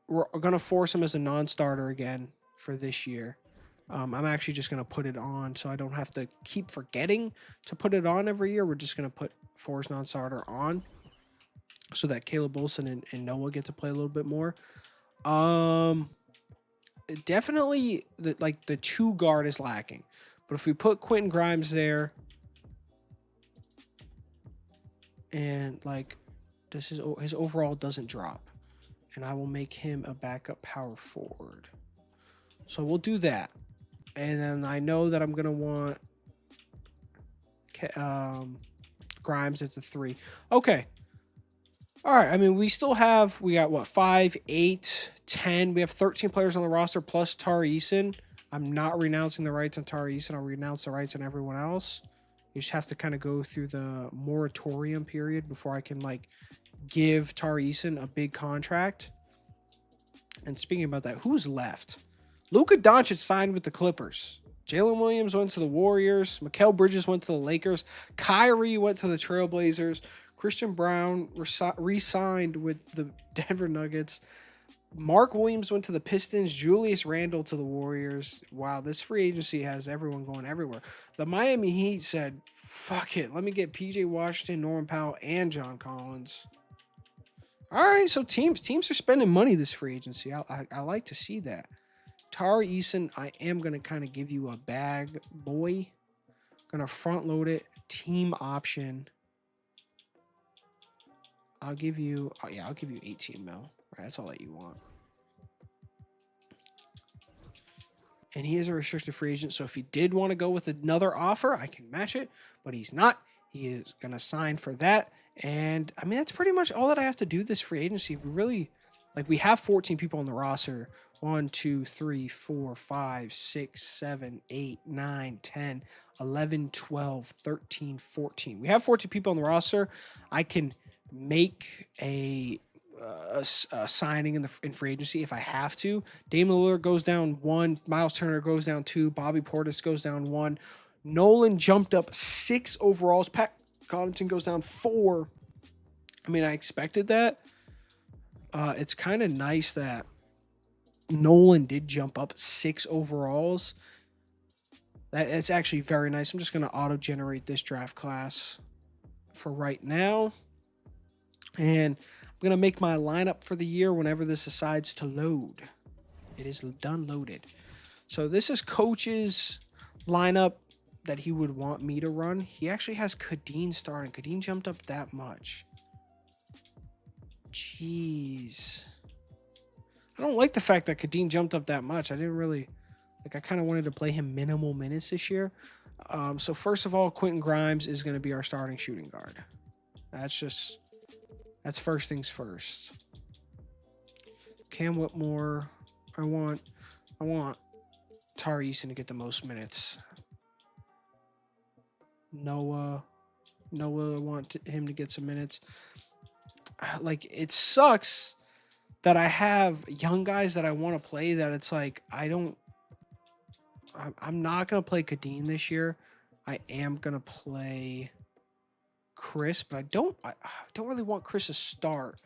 we're going to force him as a non-starter again for this year. I'm actually just going to put it on so I don't have to keep forgetting to put it on every year. We're just going to put force non-starter on so that Caleb Wilson and Noah get to play a little bit more. Definitely, the 2 guard is lacking. But if we put Quentin Grimes there, and his overall doesn't drop, and I will make him a backup power forward. So we'll do that. And then I know that I'm going to want Grimes at the 3. Okay. All right. I mean, we got 5, 8, 10. We have 13 players on the roster plus Tari Eason. I'm not renouncing the rights on Tari Eason. I'll renounce the rights on everyone else. You just have to kind of go through the moratorium period before I can give Tari Eason a big contract. And speaking about that, who's left? Luka Doncic signed with the Clippers. Jalen Williams went to the Warriors. Mikal Bridges went to the Lakers. Kyrie went to the Trailblazers. Christian Brown re-signed with the Denver Nuggets. Mark Williams went to the Pistons. Julius Randle to the Warriors. Wow, this free agency has everyone going everywhere. The Miami Heat said, fuck it. Let me get PJ Washington, Norman Powell, and John Collins. All right, so teams are spending money this free agency. I like to see that. Tari Eason, I am going to kind of give you a bag, boy. Going to front load it. Team option. I'll give you 18 mil. Right, that's all that you want. And he is a restricted free agent, so if he did want to go with another offer, I can match it, but he's not. He is going to sign for that. And, I mean, that's pretty much all that I have to do this free agency. We have 14 people on the roster. 1, 2, 3, 4, 5, 6, 7, 8, 9, 10, 11, 12, 13, 14. We have 14 people on the roster. I can make a signing in free agency if I have to. Damian Lillard goes down 1. Miles Turner goes down 2. Bobby Portis goes down 1. Nolan jumped up 6 overalls. Pat Connaughton goes down 4. I mean, I expected that. It's kind of nice that Nolan did jump up 6 overalls. It's actually very nice. I'm just going to auto-generate this draft class for right now. And I'm going to make my lineup for the year whenever this decides to load. It is done loaded. So this is Coach's lineup that he would want me to run. He actually has Kadeen starting. Kadeen jumped up that much. Jeez. I don't like the fact that Kadeen jumped up that much. I didn't really... I kind of wanted to play him minimal minutes this year. So first of all, Quentin Grimes is going to be our starting shooting guard. That's first things first. Cam Whitmore. I want Tari Eason to get the most minutes. Noah, I want him to get some minutes. It sucks that I have young guys that I want to play that it's I don't I'm not gonna play Kadeen this year. I am gonna play Chris, but I don't really want Chris to start.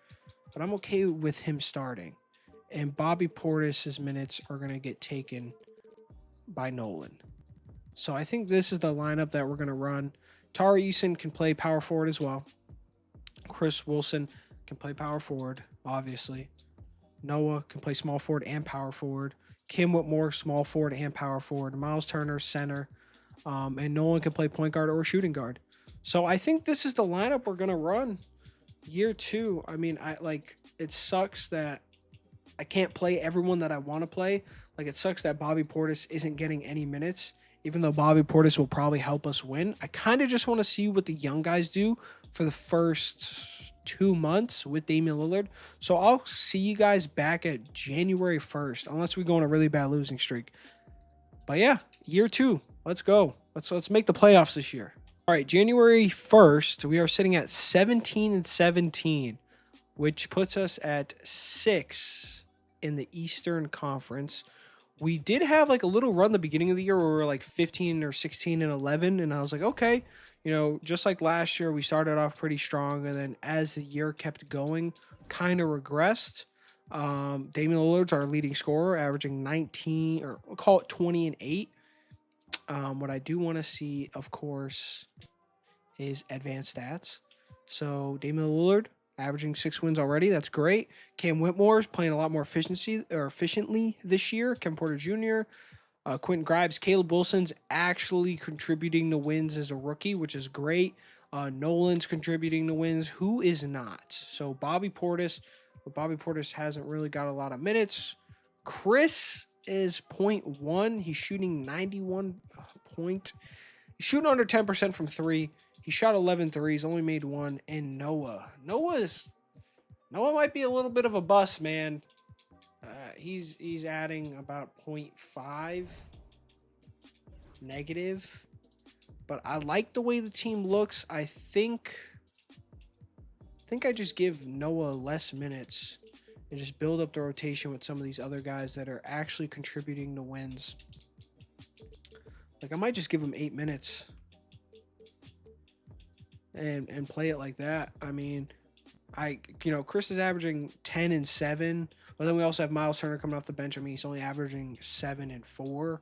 But I'm okay with him starting. And Bobby Portis's minutes are gonna get taken by Nolan. So I think this is the lineup that we're gonna run. Tari Eason can play power forward as well. Chris Wilson can play power forward, obviously. Noah can play small forward and power forward. Kim Whitmore, small forward and power forward. Miles Turner, center. And Nolan can play point guard or shooting guard. So I think this is the lineup we're gonna run year 2. I mean, it sucks that I can't play everyone that I want to play. Like, it sucks that Bobby Portis isn't getting any minutes, even though Bobby Portis will probably help us win. I kind of just want to see what the young guys do for the first 2 months with Damian Lillard. So I'll see you guys back at January 1st, unless we go on a really bad losing streak. But yeah, year 2. Let's go. Let's make the playoffs this year. All right, January 1st, we are sitting at 17-17, which puts us at 6 in the Eastern Conference. We did have like a little run the beginning of the year where we were like 15 or 16-11, and I was like, okay, just like last year, we started off pretty strong, and then as the year kept going, kind of regressed. Damian Lillard's our leading scorer, averaging 19, or we'll call it 20 and 8. What I do want to see, of course, is advanced stats. So Damian Lillard averaging 6 wins already. That's great. Cam Whitmore is playing a lot more efficiently this year. Kevin Porter Jr., Quentin Grimes, Caleb Wilson's actually contributing to wins as a rookie, which is great. Nolan's contributing to wins. Who is not? So Bobby Portis, but Bobby Portis hasn't really got a lot of minutes. Chris is 0.1. He's shooting 91 point. He's shooting under 10% from 3. He shot 11 threes, only made 1. And Noah might be a little bit of a bust, man. He's adding about 0.5 negative. But I like the way the team looks. I think I just give Noah less minutes and just build up the rotation with some of these other guys that are actually contributing to wins. Like, I might just give him 8 minutes and play it like that. I mean, Chris is averaging 10 and 7, but then we also have Miles Turner coming off the bench. I mean, he's only averaging 7 and 4.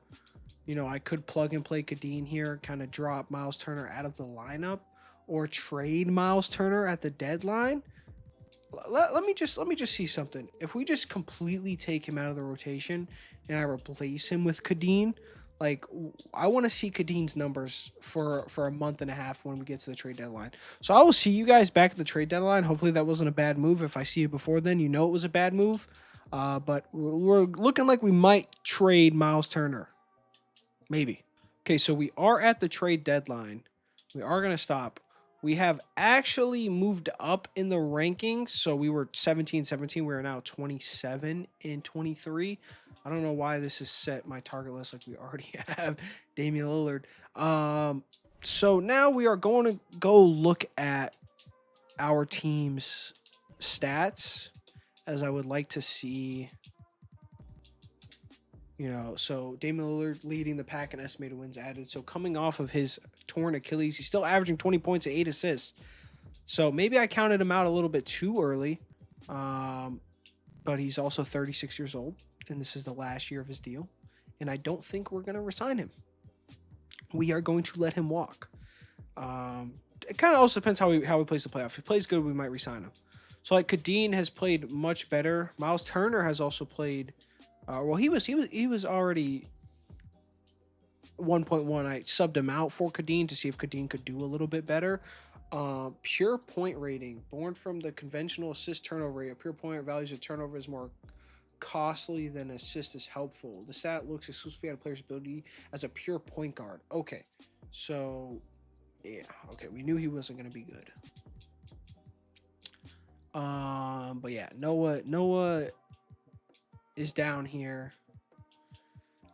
I could plug and play Kadeen here, kind of drop Miles Turner out of the lineup, or trade Miles Turner at the deadline. Let me just see something. If we just completely take him out of the rotation and I replace him with Kadeen, like, I want to see Kadeen's numbers for a month and a half when we get to the trade deadline. So I will see you guys back at the trade deadline. Hopefully that wasn't a bad move. If I see you before then, it was a bad move. But we're looking like we might trade Miles Turner. Maybe. Okay, so we are at the trade deadline. We are going to stop. We have actually moved up in the rankings. So we were 17-17. We are now 27 and 23. I don't know why this is set my target list like we already have Damian Lillard. So now we are going to go look at our team's stats, as I would like to see. So Damian Lillard leading the pack in estimated wins added. So coming off of his torn Achilles, he's still averaging 20 points and 8 assists. So maybe I counted him out a little bit too early. But he's also 36 years old, and this is the last year of his deal. And I don't think we're going to resign him. We are going to let him walk. It kind of also depends how he plays the playoff. If he plays good, we might resign him. So like Kadeen has played much better. Miles Turner has also played. He was already 1.1. I subbed him out for Kadeen to see if Kadeen could do a little bit better. Pure point rating, born from the conventional assist turnover rate. A pure point values a turnover is more costly than assist is helpful. The stat looks exclusively at a player's ability as a pure point guard. Okay, so yeah, okay, we knew he wasn't going to be good. But yeah, Noah is down here.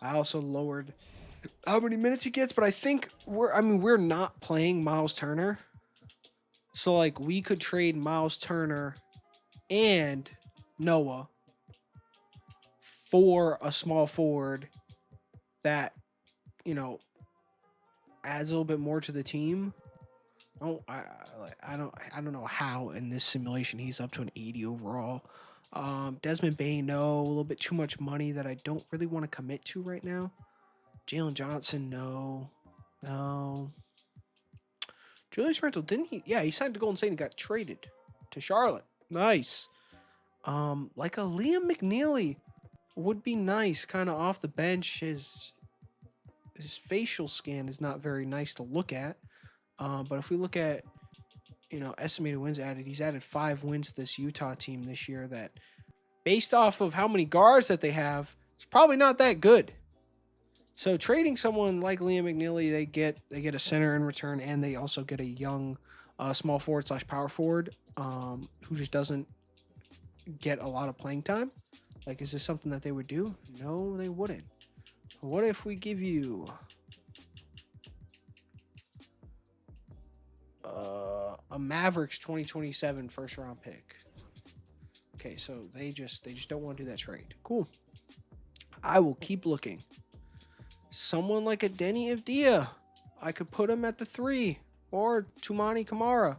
I also lowered how many minutes he gets, but I think we're not playing Miles Turner. So like we could trade Miles Turner and Noah for a small forward that you know, adds a little bit more to the team. I don't know how in this simulation he's up to an 80 overall. Desmond Bain, no, a little bit too much money that I don't really want to commit to right now. Jalen Johnson, no. Julius Randle, didn't he? Yeah, he signed to Golden State and got traded to Charlotte. Nice. Like a Liam McNeely would be nice, kind of off the bench. His facial scan is not very nice to look at. But if we look at, estimated wins added, he's added 5 wins to this Utah team this year that, based off of how many guards that they have, it's probably not that good. So trading someone like Liam McNeely, they get a center in return, and they also get a young small forward / power forward who just doesn't get a lot of playing time. Like, is this something that they would do? No, they wouldn't. What if we give you a Mavericks 2027 first round pick? Okay, so they just don't want to do that trade. Cool. I will keep looking. Someone like a Denny Avdia, I could put him at the 3, or Tumani Kamara.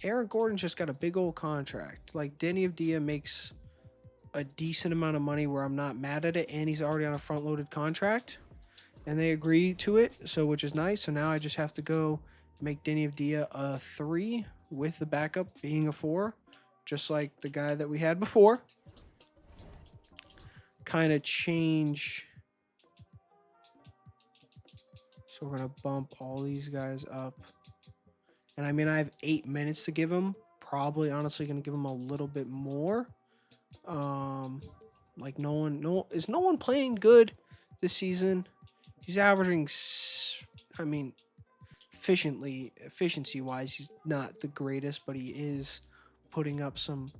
Aaron Gordon's just got a big old contract. Like, Denny Avdia makes a decent amount of money where I'm not mad at it, and he's already on a front-loaded contract, and they agree to it, so which is nice. So now I just have to go make Denny Avdia a 3 with the backup being a 4, just like the guy that we had before. Kind of change. So we're going to bump all these guys up. And I mean, I have 8 minutes to give him. Probably, honestly, going to give him a little bit more. Like, is no one playing good this season? He's averaging, I mean, efficiency-wise, he's not the greatest, but he is putting up some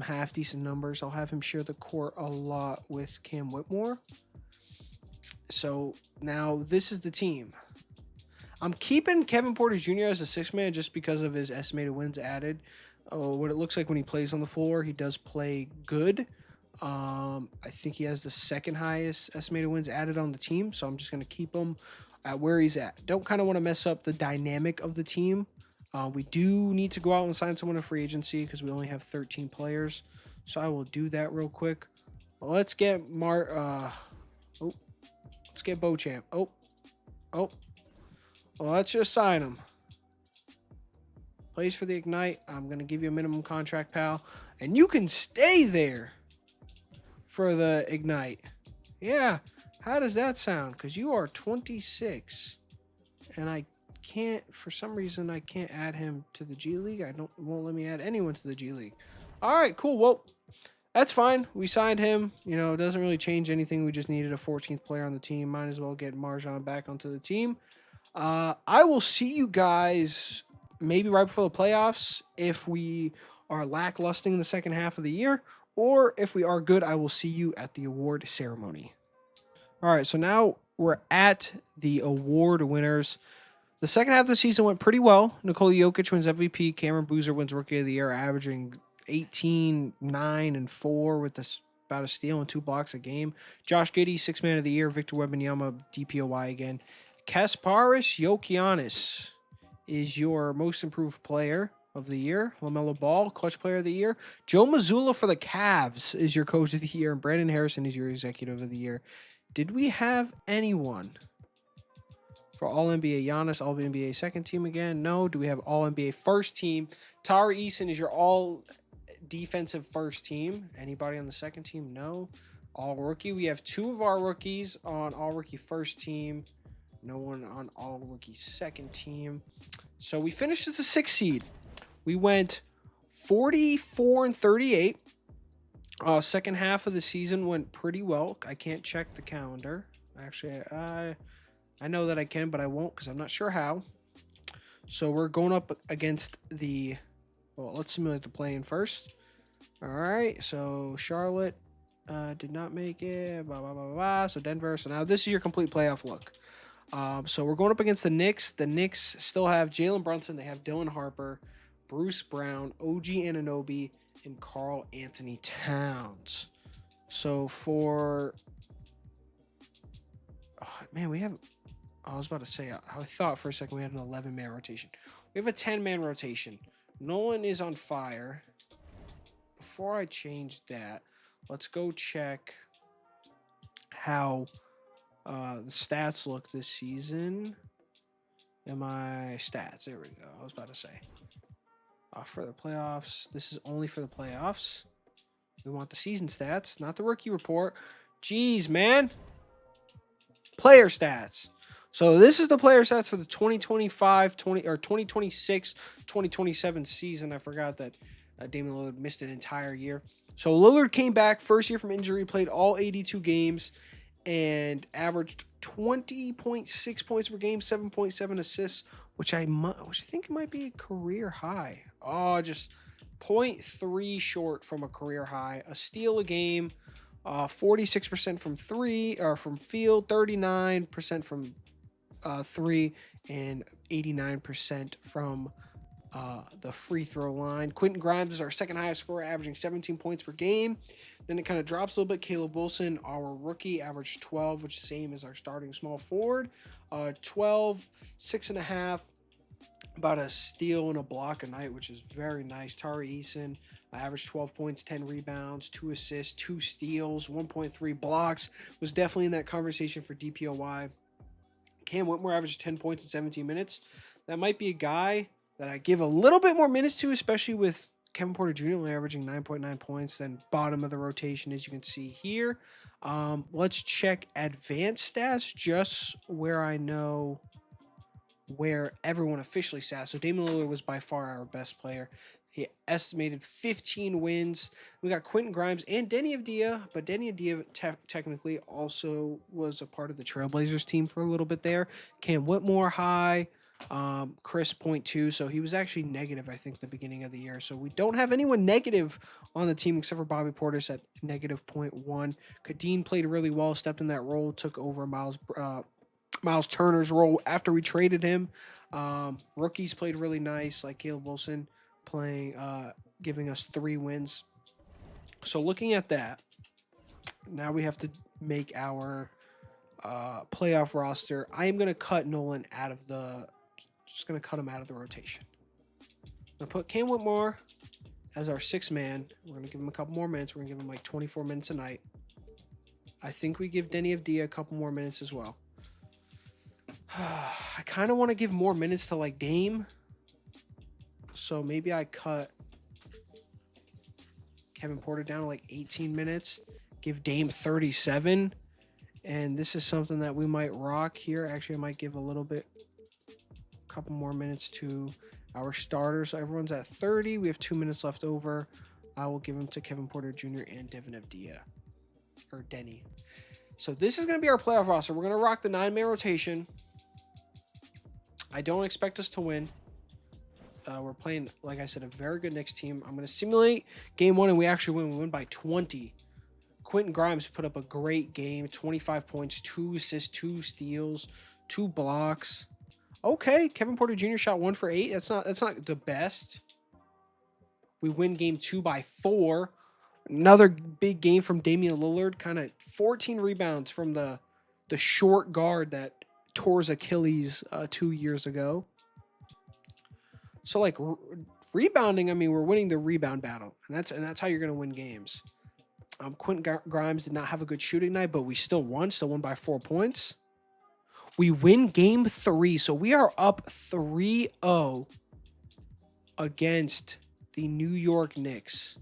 half-decent numbers. I'll have him share the court a lot with Cam Whitmore. So now this is the team. I'm keeping Kevin Porter Jr. as a 6-man just because of his estimated wins added. What it looks like when he plays on the floor, he does play good. I think he has the second highest estimated wins added on the team, so I'm just going to keep him at where he's at. Don't kind of want to mess up the dynamic of the team. We do need to go out and sign someone in free agency because we only have 13 players. So I will do that real quick. Let's get let's get Beauchamp. Well, let's just sign him. Plays for the Ignite. I'm going to give you a minimum contract, pal. And you can stay there for the Ignite. Yeah. How does that sound? Because you are 26. And for some reason, I can't add him to the G League. It won't let me add anyone to the G League. All right, cool. Well, that's fine. We signed him. It doesn't really change anything. We just needed a 14th player on the team. Might as well get Marjan back onto the team. I will see you guys maybe right before the playoffs if we are lacklusting in the second half of the year, or if we are good, I will see you at the award ceremony. All right, so now we're at the award winners. The second half of the season went pretty well. Nikola Jokic wins MVP. Cameron Boozer wins Rookie of the Year, averaging 18, 9, and 4 with about a steal and 2 blocks a game. Josh Giddey, 6th Man of the Year. Victor Wembanyama, DPOY again. Kasparis Giannis is your most improved player of the year. LaMelo Ball, clutch player of the year. Joe Mazzulla for the Cavs is your coach of the year. And Brandon Harrison is your executive of the year. Did we have anyone for All-NBA? Giannis, All-NBA second team again? No. Do we have All-NBA first team? Tari Eason is your all-defensive first team. Anybody on the second team? No. All-rookie. We have 2 of our rookies on All-Rookie first team. No one on All-Rookie second team. So we finished as a 6th seed. We went 44-38. Second half of the season went pretty well. I can't check the calendar. Actually, I know that I can, but I won't because I'm not sure how. So we're going up against let's simulate the play-in first. All right, so Charlotte did not make it. Blah, blah, blah, blah. So Denver. So now this is your complete playoff look. So we're going up against the Knicks. The Knicks still have Jalen Brunson. They have Dylan Harper, Bruce Brown, OG Anunoby, and Karl Anthony Towns. So for Oh, man, we have. I was about to say. I thought for a second we had an 11-man rotation. We have a 10-man rotation. Nolan is on fire. Before I change that, let's go check how the stats look this season. And my stats. There we go. I was about to say. For the playoffs. This is only for the playoffs. We want the season stats, not the rookie report. Jeez, man. Player stats. So this is the player stats for the 2026, 2027 season. I forgot that Damian Lillard missed an entire year. So Lillard came back first year from injury, played all 82 games, and averaged 20.6 points per game, 7.7 assists, which I think might be a career high. Oh, just 0.3 short from a career high. A steal a game, 46% from three or from field, 39% from three, and 89% from the free throw line. Quentin Grimes is our second highest scorer, averaging 17 points per game. Then it kind of drops a little bit. Caleb Wilson, our rookie, averaged 12, which is the same as our starting small forward. 12, 6.5, about a steal and a block a night, which is very nice. Tari Eason averaged 12 points, 10 rebounds, 2 assists, 2 steals, 1.3 blocks. Was definitely in that conversation for DPOY. Cam Whitmore averaged 10 points in 17 minutes. That might be a guy that I give a little bit more minutes to, especially with Kevin Porter Jr. only averaging 9.9 points, then bottom of the rotation, as you can see here. Let's check advanced stats, just where I know where everyone officially sat. So Damian Lillard was by far our best player. He estimated 15 wins. We got Quentin Grimes and Denny Avdia, but Denny Avdia technically also was a part of the Trailblazers team for a little bit there. Cam Whitmore high, Chris 0.2, so he was actually negative, I think, the beginning of the year. So we don't have anyone negative on the team except for Bobby Portis at negative 0.1. Kadeem played really well, stepped in that role, took over Miles Turner's role after we traded him. Rookies played really nice, like Caleb Wilson playing, giving us 3 wins. So looking at that, now we have to make our playoff roster. I am going to cut Nolan out of the rotation. I'm going to put Cam Whitmore as our 6th man. We're going to give him a couple more minutes. We're going to give him like 24 minutes a night. I think we give Denny Avdia a couple more minutes as well. I kind of want to give more minutes to like Dame. So maybe I cut Kevin Porter down to like 18 minutes. Give Dame 37. And this is something that we might rock here. Actually, I might give a couple more minutes to our starters. So everyone's at 30. We have 2 minutes left over. I will give them to Kevin Porter Jr. and Devin Avdia. Or Denny. So this is going to be our playoff roster. We're going to rock the 9-man rotation. I don't expect us to win. We're playing, like I said, a very good Knicks team. I'm going to simulate game 1, and we actually win. We win by 20. Quentin Grimes put up a great game. 25 points, 2 assists, 2 steals, 2 blocks. Okay, Kevin Porter Jr. shot 1 for 8. That's not the best. We win game 2 by 4. Another big game from Damian Lillard. Kind of 14 rebounds from the short guard that tore his Achilles 2 years ago. So like rebounding, I mean, we're winning the rebound battle, and that's how you're going to win games. Quentin Grimes did not have a good shooting night, but we still won by 4 points. We win game 3, so we are up 3-0 against the New York Knicks.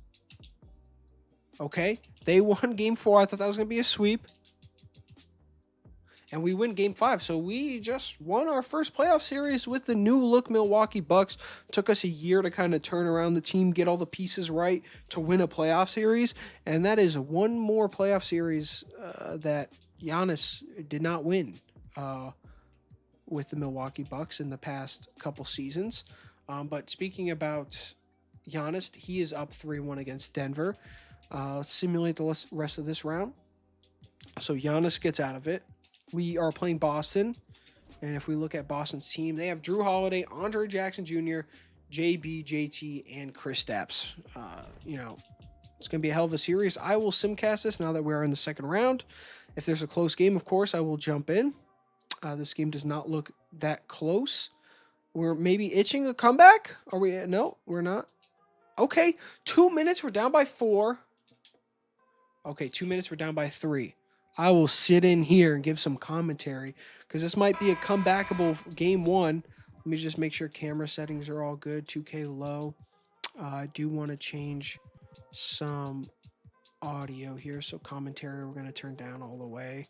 Okay, they won game 4. I thought that was going to be a sweep. And we win game 5. So we just won our first playoff series with the new look Milwaukee Bucks. Took us a year to kind of turn around the team, get all the pieces right to win a playoff series. And that is one more playoff series that Giannis did not win with the Milwaukee Bucks in the past couple seasons. But speaking about Giannis, he is up 3-1 against Denver. Let's simulate the rest of this round. So Giannis gets out of it. We are playing Boston, and if we look at Boston's team, they have Drew Holiday, Andre Jackson Jr., JB, JT, and Chris Stapps. It's going to be a hell of a series. I will simcast this now that we are in the second round, If there's a close game, of course, I will jump in. This game does not look that close. We're maybe itching a comeback. Are we? No, we're not. Okay, 2 minutes. We're down by 4. Okay, 2 minutes. We're down by 3. I will sit in here and give some commentary because this might be a comebackable game 1. Let me just make sure camera settings are all good. 2K low. I do want to change some audio here. So commentary, we're going to turn down all the way.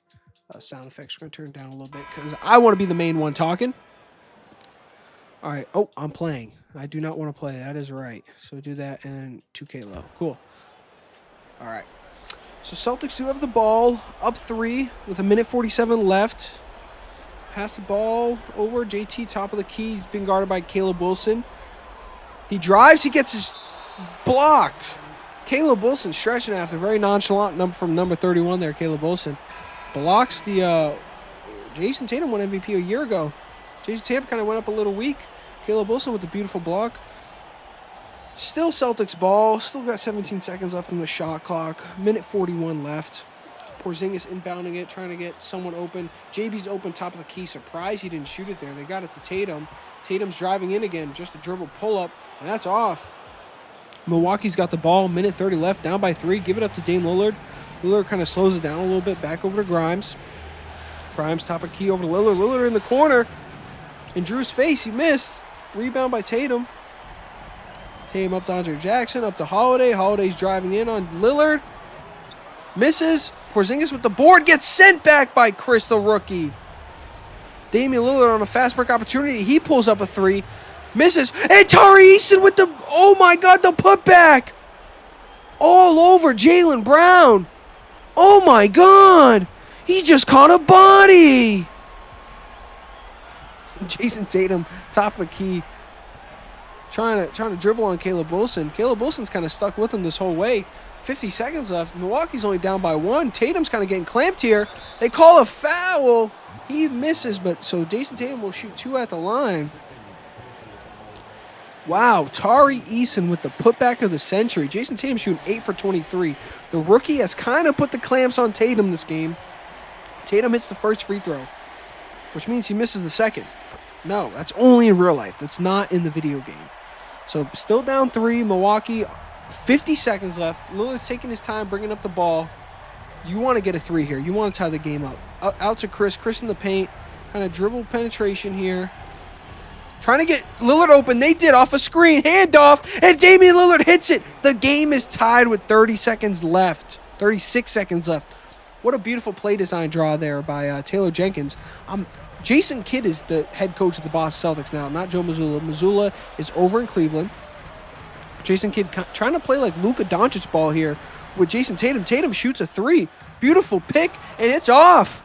Sound effects, we're going to turn down a little bit because I want to be the main one talking. All right. Oh, I'm playing. I do not want to play. That is right. So do that and 2K low. Cool. All right. So Celtics do have the ball, up 3 with 1:47 left. Pass the ball over. JT, top of the key. He's being guarded by Caleb Wilson. He drives. He gets his blocked. Caleb Wilson stretching after very nonchalant from number 31 there. Caleb Wilson blocks the Jason Tatum won MVP a year ago. Jason Tatum kind of went up a little weak. Caleb Wilson with the beautiful block. Still Celtics ball. Still got 17 seconds left on the shot clock. 1:41 left. Porzingis inbounding it, trying to get someone open. JB's open, top of the key. Surprised he didn't shoot it there. They got it to Tatum. Tatum's driving in again. Just a dribble pull-up, and that's off. Milwaukee's got the ball. 1:30 left, down by 3. Give it up to Dame Lillard. Lillard kind of slows it down a little bit. Back over to Grimes. Grimes, top of key over to Lillard. Lillard in the corner. In Drew's face, he missed. Rebound by Tatum. Tatum up to Andre Jackson, up to Holiday. Holiday's driving in on Lillard. Misses. Porzingis with the board, gets sent back by Chris, the rookie. Damian Lillard on a fast break opportunity. He pulls up a 3. Misses. And Tari Eason with the, oh my God, the putback. All over Jaylen Brown. Oh my God. He just caught a body. Jason Tatum, top of the key. Trying to dribble on Caleb Wilson. Caleb Wilson's kind of stuck with him this whole way. 50 seconds left. Milwaukee's only down by 1. Tatum's kind of getting clamped here. They call a foul. He misses, but so Jason Tatum will shoot 2 at the line. Wow, Tari Eason with the putback of the century. Jason Tatum shooting 8 for 23. The rookie has kind of put the clamps on Tatum this game. Tatum hits the first free throw, which means he misses the second. No, that's only in real life. That's not in the video game. So still down 3, Milwaukee, 50 seconds left. Lillard's taking his time, bringing up the ball. You want to get a 3 here. You want to tie the game up. Out to Chris. Chris in the paint. Kind of dribble penetration here. Trying to get Lillard open. They did off a screen. Handoff. And Damian Lillard hits it. The game is tied with 30 seconds left. 36 seconds left. What a beautiful play design draw there by Taylor Jenkins. Jason Kidd is the head coach of the Boston Celtics now, not Joe Mazzulla. Mazzulla is over in Cleveland. Jason Kidd trying to play like Luka Doncic ball here with Jason Tatum. Tatum shoots a 3. Beautiful pick, and it's off.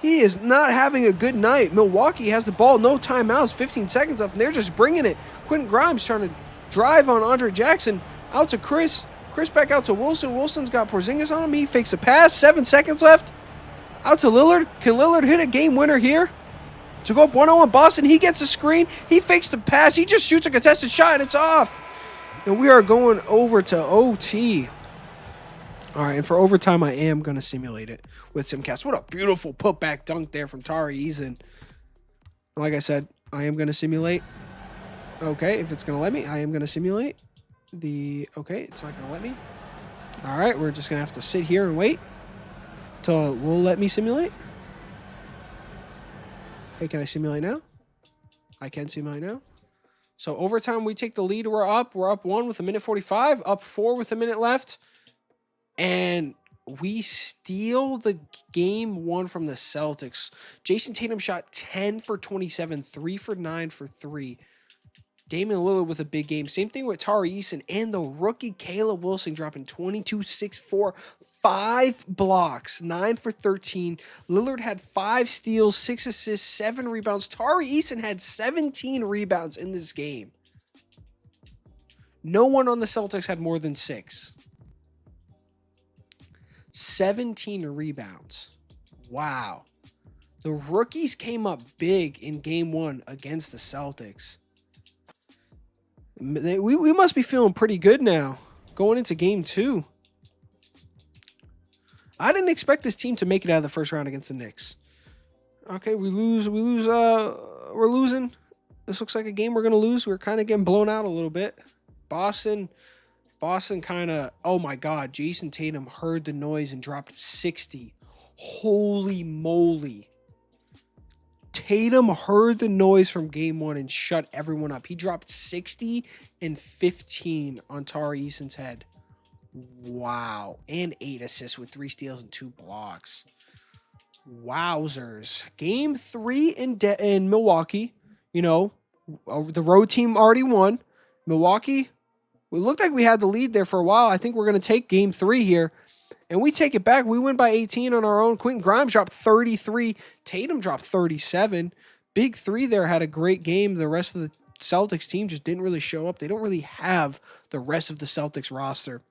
He is not having a good night. Milwaukee has the ball, no timeouts, 15 seconds left, and they're just bringing it. Quentin Grimes trying to drive on Andre Jackson. Out to Chris. Chris back out to Wilson. Wilson's got Porzingis on him. He fakes a pass. 7 seconds left. Out to Lillard. Can Lillard hit a game winner here? To go up 1-0 Boston. He gets a screen. He fakes the pass. He just shoots a contested shot, and it's off. And we are going over to OT. All right, and for overtime, I am going to simulate it with Simcast. What a beautiful putback dunk there from Tari Eason. Like I said, I am going to simulate. Okay, if it's going to let me, I am going to simulate. Okay, it's not going to let me. All right, we're just going to have to sit here and wait till it will let me simulate. Hey, can I simulate now? I can simulate now. So overtime, we take the lead. We're up 1 with 1:45, up 4 with a minute left. And we steal the game 1 from the Celtics. Jason Tatum shot 10 for 27, 3 for 9 for 3. Damian Lillard with a big game. Same thing with Tari Eason and the rookie Caleb Wilson dropping 22, 6, 4, 5 blocks, 9 for 13. Lillard had 5 steals, 6 assists, 7 rebounds. Tari Eason had 17 rebounds in this game. No one on the Celtics had more than 6. 17 rebounds. Wow. The rookies came up big in game 1 against the Celtics. We must be feeling pretty good now going into game 2. I didn't expect this team to make it out of the first round against the Knicks. Okay, we lose. We're losing. This looks like a game we're going to lose. We're kind of getting blown out a little bit. Boston kind of, oh my God, Jason Tatum heard the noise and dropped 60. Holy moly. Tatum heard the noise from game one and shut everyone up. He dropped 60 and 15 on Tari Eason's head. Wow. And 8 assists with 3 steals and 2 blocks. Wowzers. Game 3 in Milwaukee. You know, the road team already won. Milwaukee, we looked like we had the lead there for a while. I think we're going to take game 3 here. And we take it back. We win by 18 on our own. Quentin Grimes dropped 33. Tatum dropped 37. Big 3 there had a great game. The rest of the Celtics team just didn't really show up. They don't really have the rest of the Celtics roster.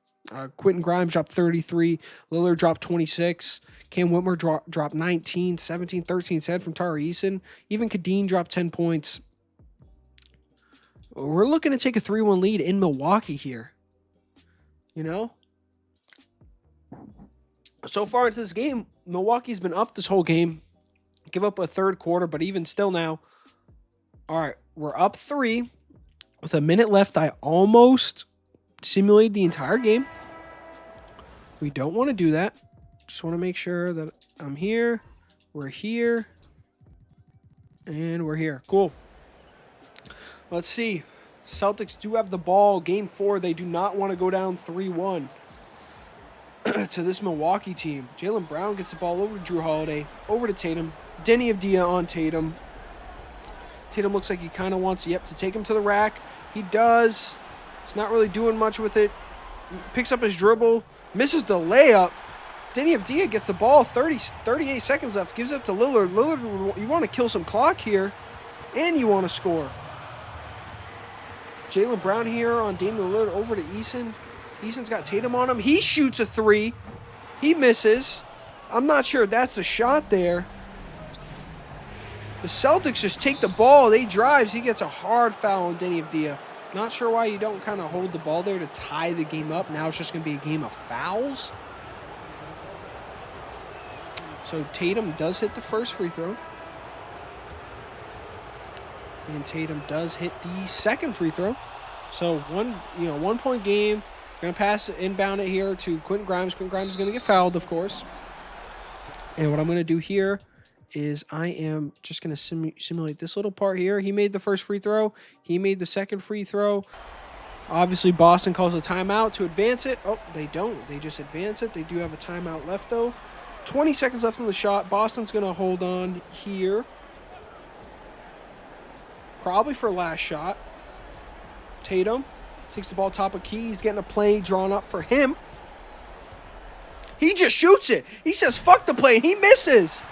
Quentin Grimes dropped 33. Lillard dropped 26. Cam Whitmore dropped 19, 17, 13 from Tari Eason. Even Kadeen dropped 10 points. We're looking to take a 3-1 lead in Milwaukee here. You know? So far into this game, Milwaukee's been up this whole game. Give up a third quarter, but even still now. All right, we're up 3. With a minute left, I almost simulated the entire game. We don't want to do that. Just want to make sure that I'm here. We're here. And we're here. Cool. Let's see. Celtics do have the ball. Game 4, they do not want to go down 3-1. To this Milwaukee team. Jaylen Brown gets the ball over to Drew Holiday, over to Tatum. Denny Avdia on Tatum. Tatum looks like he kind of wants, to take him to the rack. He does. He's not really doing much with it. Picks up his dribble. Misses the layup. Denny Avdia gets the ball. 38 seconds left. Gives it up to Lillard. Lillard, you want to kill some clock here. And you want to score. Jaylen Brown here on Damian Lillard over to Eason. Eason's got Tatum on him. He shoots a 3. He misses. I'm not sure if that's the shot there. The Celtics just take the ball. They drives. He gets a hard foul on Denny Avdia. Not sure why you don't kind of hold the ball there to tie the game up. Now it's just going to be a game of fouls. So Tatum does hit the first free throw. And Tatum does hit the second free throw. So 1 point game. Going to pass inbound it here to Quentin Grimes. Quentin Grimes is going to get fouled, of course. And what I'm going to do here is I am just going to simulate this little part here. He made the first free throw. He made the second free throw. Obviously, Boston calls a timeout to advance it. Oh, they don't. They just advance it. They do have a timeout left, though. 20 seconds left on the shot. Boston's going to hold on here. Probably for last shot. Tatum takes the ball top of key. He's getting a play drawn up for him. He just shoots it. He says, fuck the play, and he misses.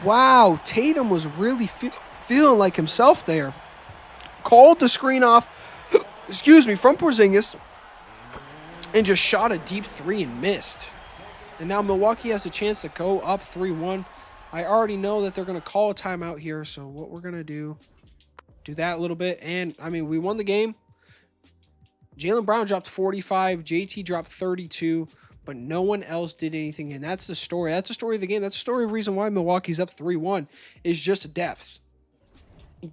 Wow, Tatum was really feeling like himself there. Called the screen off, from Porzingis, and just shot a deep 3 and missed. And now Milwaukee has a chance to go up 3-1. I already know that they're going to call a timeout here, so what we're going to do that a little bit. And, we won the game. Jaylen Brown dropped 45. JT dropped 32. But no one else did anything. And that's the story. That's the story of the game. That's the story of the reason why Milwaukee's up 3-1 is just depth.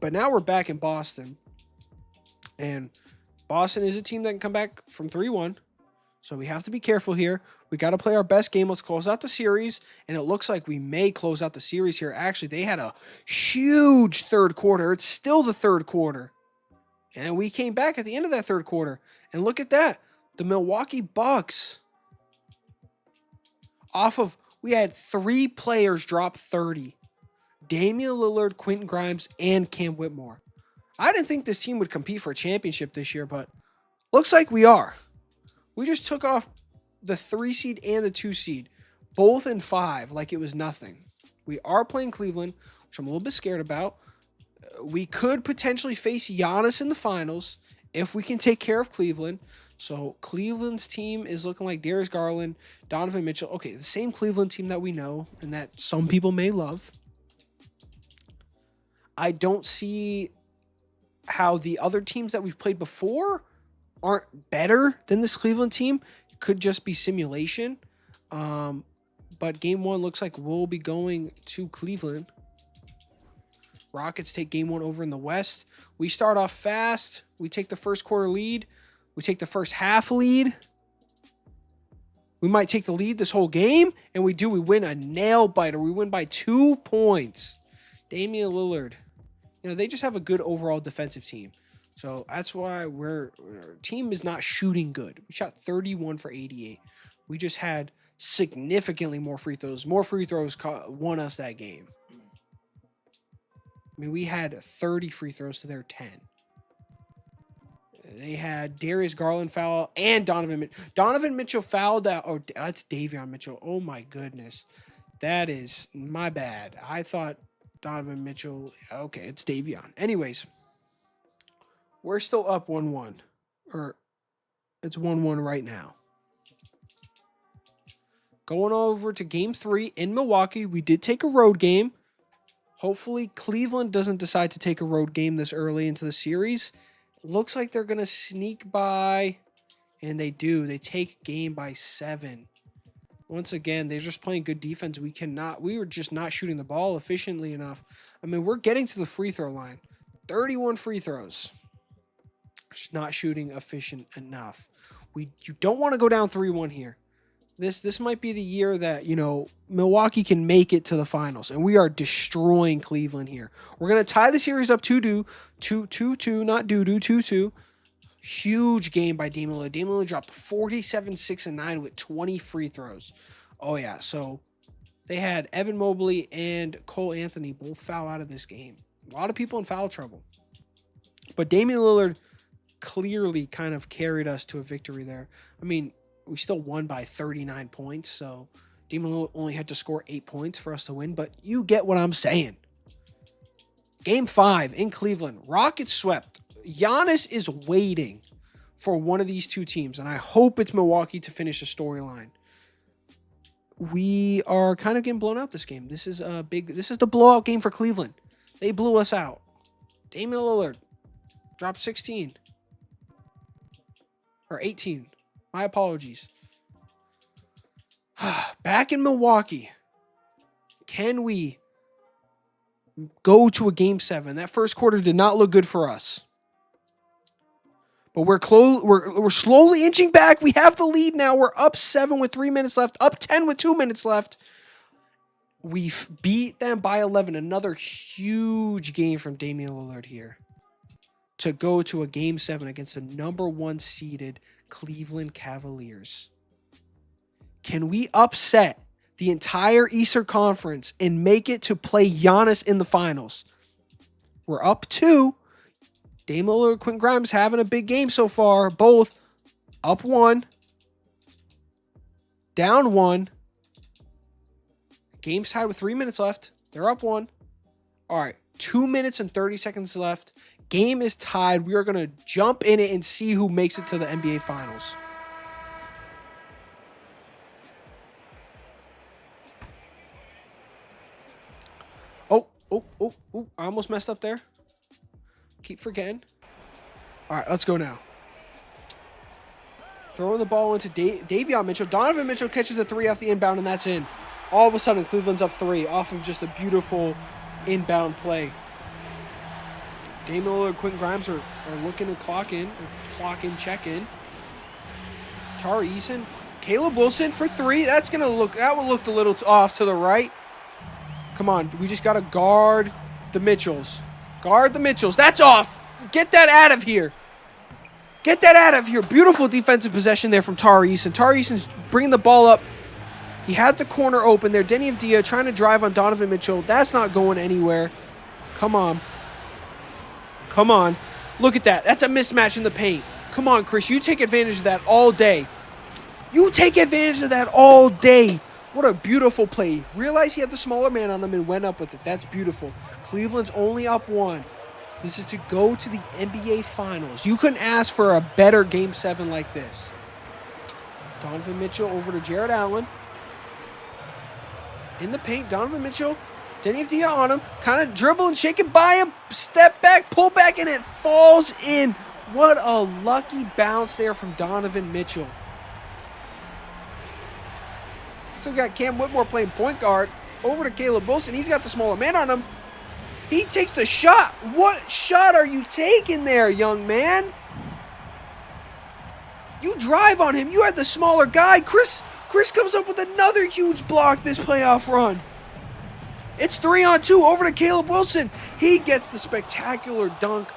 But now we're back in Boston. And Boston is a team that can come back from 3-1. So we have to be careful here. We got to play our best game. Let's close out the series. And it looks like we may close out the series here. Actually, they had a huge third quarter. It's still the third quarter. And we came back at the end of that third quarter. And look at that. The Milwaukee Bucks. We had 3 players drop 30. Damian Lillard, Quentin Grimes, and Cam Whitmore. I didn't think this team would compete for a championship this year, but looks like we are. We just took off the 3 seed and the 2 seed, both in 5, like it was nothing. We are playing Cleveland, which I'm a little bit scared about. We could potentially face Giannis in the finals if we can take care of Cleveland. So Cleveland's team is looking like Darius Garland, Donovan Mitchell. Okay, the same Cleveland team that we know and that some people may love. I don't see how the other teams that we've played before aren't better than this Cleveland team. It could just be simulation. But game one looks like we'll be going to Cleveland. Rockets take game one over in the West. We start off fast. We take the first quarter lead. We take the first half lead. We might take the lead this whole game, and we do. We win a nail biter. We win by 2 points. Damian Lillard. They just have a good overall defensive team. So that's why our team is not shooting good. We shot 31 for 88. We just had significantly more free throws. More free throws won us that game. I mean, we had 30 free throws to their 10. They had Darius Garland foul and Donovan Mitchell. Donovan Mitchell fouled out. Oh, that's Davion Mitchell. Oh, my goodness. That is my bad. I thought Donovan Mitchell. Okay, it's Davion. Anyways, we're still up 1-1. Or it's 1-1 right now. Going over to game 3 in Milwaukee. We did take a road game. Hopefully, Cleveland doesn't decide to take a road game this early into the series. Looks like they're going to sneak by, and they do. They take game by 7. Once again, they're just playing good defense. We were just not shooting the ball efficiently enough. I mean, we're getting to the free throw line. 31 free throws. Just not shooting efficient enough. You don't want to go down 3-1 here. This might be the year that, Milwaukee can make it to the finals, and we are destroying Cleveland here. We're going to tie the series up 2-2, not 2-2. Huge game by Damian Lillard. Damian Lillard dropped 47, 6, and 9 with 20 free throws. Oh, yeah. So they had Evan Mobley and Cole Anthony both foul out of this game. A lot of people in foul trouble. But Damian Lillard clearly kind of carried us to a victory there. I mean, we still won by 39 points, so Damian Lillard only had to score 8 points for us to win, but you get what I'm saying. Game 5 in Cleveland. Rockets swept. Giannis is waiting for one of these two teams, and I hope it's Milwaukee to finish the storyline. We are kind of getting blown out this game. This is the blowout game for Cleveland. They blew us out. Damian Lillard dropped 16. Or 18. My apologies. Back in Milwaukee, can we go to a game 7? That first quarter did not look good for us. But we're slowly inching back. We have the lead now. We're up 7 with 3 minutes left. Up 10 with 2 minutes left. We've beat them by 11. Another huge game from Damian Lillard here to go to a game 7 against the number 1 seeded Cleveland Cavaliers. Can we upset the entire Eastern Conference and make it to play Giannis in the finals? We're up 2. Damian Lillard, Quentin Grimes having a big game so far. Both up 1, down 1. Game's tied with 3 minutes left. They're up 1. All right, 2 minutes and 30 seconds left. Game is tied. We are going to jump in it and see who makes it to the NBA Finals. Oh, I almost messed up there. Keep forgetting. All right, let's go now. Throwing the ball into Davion Mitchell. Donovan Mitchell catches a 3 off the inbound, and that's in. All of a sudden, Cleveland's up 3 off of just a beautiful inbound play. Damian Lillard, Quentin Grimes are looking to clock in, check in. Tari Eason, Caleb Wilson for 3. That will look a little off to the right. Come on, we just got to guard the Mitchells. Guard the Mitchells. That's off. Get that out of here. Get that out of here. Beautiful defensive possession there from Tari Eason. Tari Eason's bringing the ball up. He had the corner open there. Denny Avdia trying to drive on Donovan Mitchell. That's not going anywhere. Come on. Look at that. That's a mismatch in the paint. Come on, Chris. You take advantage of that all day. What a beautiful play. Realized he had the smaller man on him and went up with it. That's beautiful. Cleveland's only up 1. This is to go to the NBA Finals. You couldn't ask for a better Game 7 like this. Donovan Mitchell over to Jared Allen. In the paint, Donovan Mitchell. Denny Avdia on him. Kind of dribbling, shaking by him. Step back, pull back, and it falls in. What a lucky bounce there from Donovan Mitchell. Still got Cam Whitmore playing point guard. Over to Caleb Wilson. He's got the smaller man on him. He takes the shot. What shot are you taking there, young man? You drive on him. You had the smaller guy. Chris comes up with another huge block this playoff run. It's 3-on-2 over to Caleb Wilson. He gets the spectacular dunk,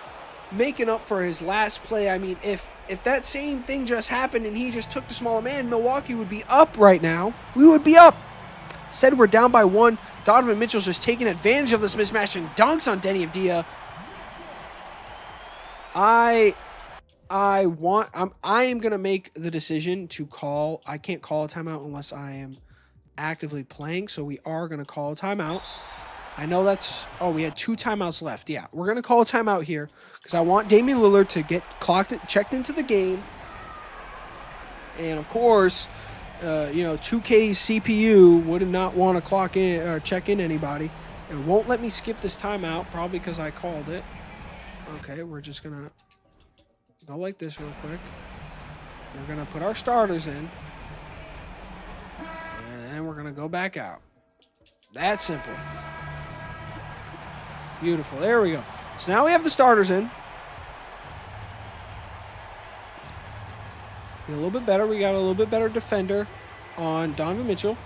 making up for his last play. I mean, if that same thing just happened and he just took the smaller man, Milwaukee would be up right now. We would be up. Said we're down by 1. Donovan Mitchell's just taking advantage of this mismatch and dunks on Denny Avdia. I am going to make the decision to call. I can't call a timeout unless I am actively playing, so we are going to call a timeout. I know that's... Oh, we had 2 timeouts left. Yeah, we're going to call a timeout here because I want Damian Lillard to get checked into the game. And, of course, 2K's CPU would not want to clock in or check in anybody. It won't let me skip this timeout, probably because I called it. Okay, we're just going to go like this real quick. We're going to put our starters in. And then we're going to go back out. That's simple. Beautiful. There we go. So now we have the starters in. A little bit better. We got a little bit better defender on Donovan Mitchell.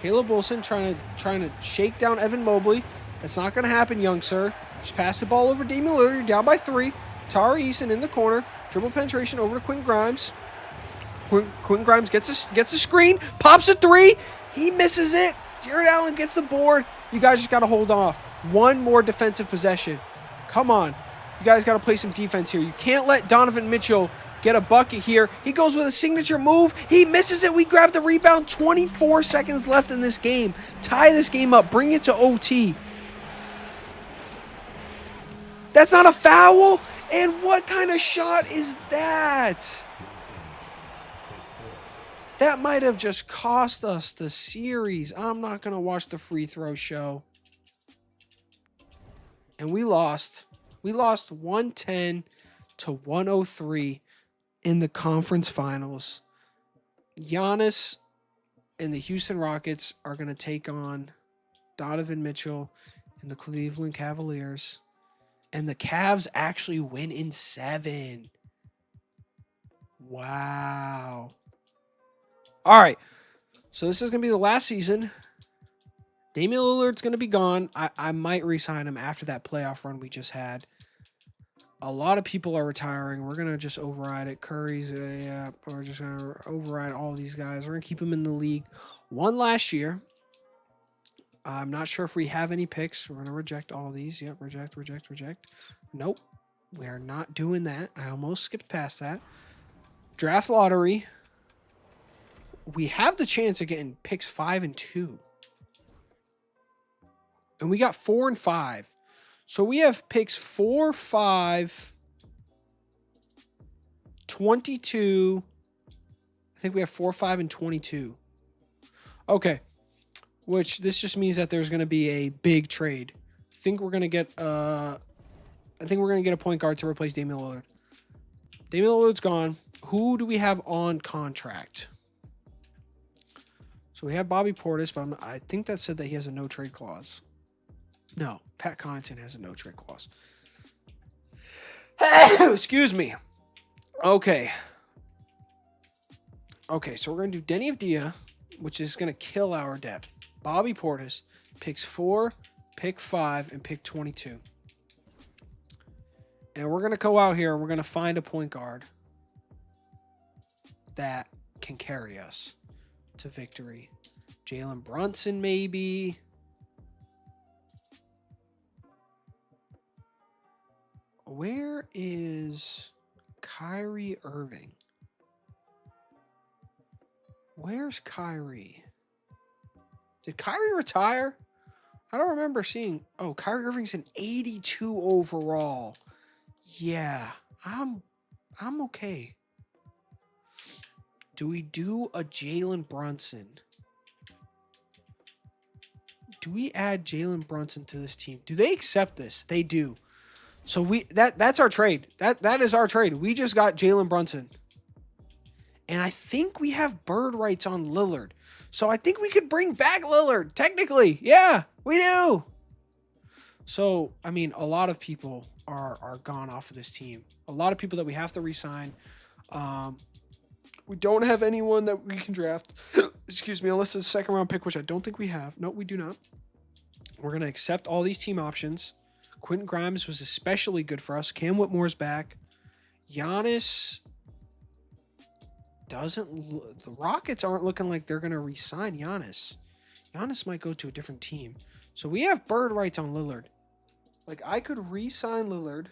Caleb Wilson trying to shake down Evan Mobley. That's not going to happen, young sir. Just pass the ball over Damian Lillard. You're down by 3. Tari Eason in the corner. Dribble penetration over to Quentin Grimes. Quentin Grimes gets a screen. Pops a 3. He misses it. Jared Allen gets the board. You guys just got to hold off. One more defensive possession. Come on. You guys got to play some defense here. You can't let Donovan Mitchell get a bucket here. He goes with a signature move. He misses it. We grab the rebound. 24 seconds left in this game. Tie this game up. Bring it to OT. That's not a foul. And what kind of shot is that? That might have just cost us the series. I'm not going to watch the free throw show. And we lost. We lost 110 to 103 in the conference finals. Giannis and the Houston Rockets are going to take on Donovan Mitchell and the Cleveland Cavaliers. And the Cavs actually win in 7. Wow. All right. So this is going to be the last season. Damian Lillard's going to be gone. I might re-sign him after that playoff run we just had. A lot of people are retiring. We're going to just override it. Curry's, we're just going to override all these guys. We're going to keep them in the league one last year. I'm not sure if we have any picks. We're going to reject all these. Yep, reject. Nope, we are not doing that. I almost skipped past that. Draft lottery. We have the chance of getting picks 5 and 2. And we got 4 and 5. So we have picks 4, 5, 22. I think we have 4, 5, and 22. Okay. Which this just means that there's going to be a big trade. I think we're going to get a point guard to replace Damian Lillard. Damian Lillard's gone. Who do we have on contract? So we have Bobby Portis, but I think that said that he has a no trade clause. No, Pat Connaughton has a no trade clause. Excuse me. Okay, so we're going to do Denny Avdia, which is going to kill our depth. Bobby Portis, picks 4, pick 5, and pick 22. And we're going to go out here and we're going to find a point guard that can carry us to victory. Jalen Brunson, maybe. Where is Kyrie Irving? Where's Kyrie? Did Kyrie retire? I don't remember seeing... Oh, Kyrie Irving's an 82 overall. Yeah, I'm okay. Do we do a Jalen Brunson? Do we add Jalen Brunson to this team? Do they accept this? They do. So that's our trade. That is our trade. We just got Jalen Brunson. And I think we have bird rights on Lillard. So I think we could bring back Lillard, technically. Yeah, we do. So, I mean, a lot of people are gone off of this team. A lot of people that we have to re-sign. We don't have anyone that we can draft. Excuse me, unless it's a second round pick, which I don't think we have. No, we do not. We're going to accept all these team options. Quentin Grimes was especially good for us. Cam Whitmore's back. Giannis doesn't. The Rockets aren't looking like they're going to re-sign Giannis. Giannis might go to a different team. So we have bird rights on Lillard. Like, I could re-sign Lillard.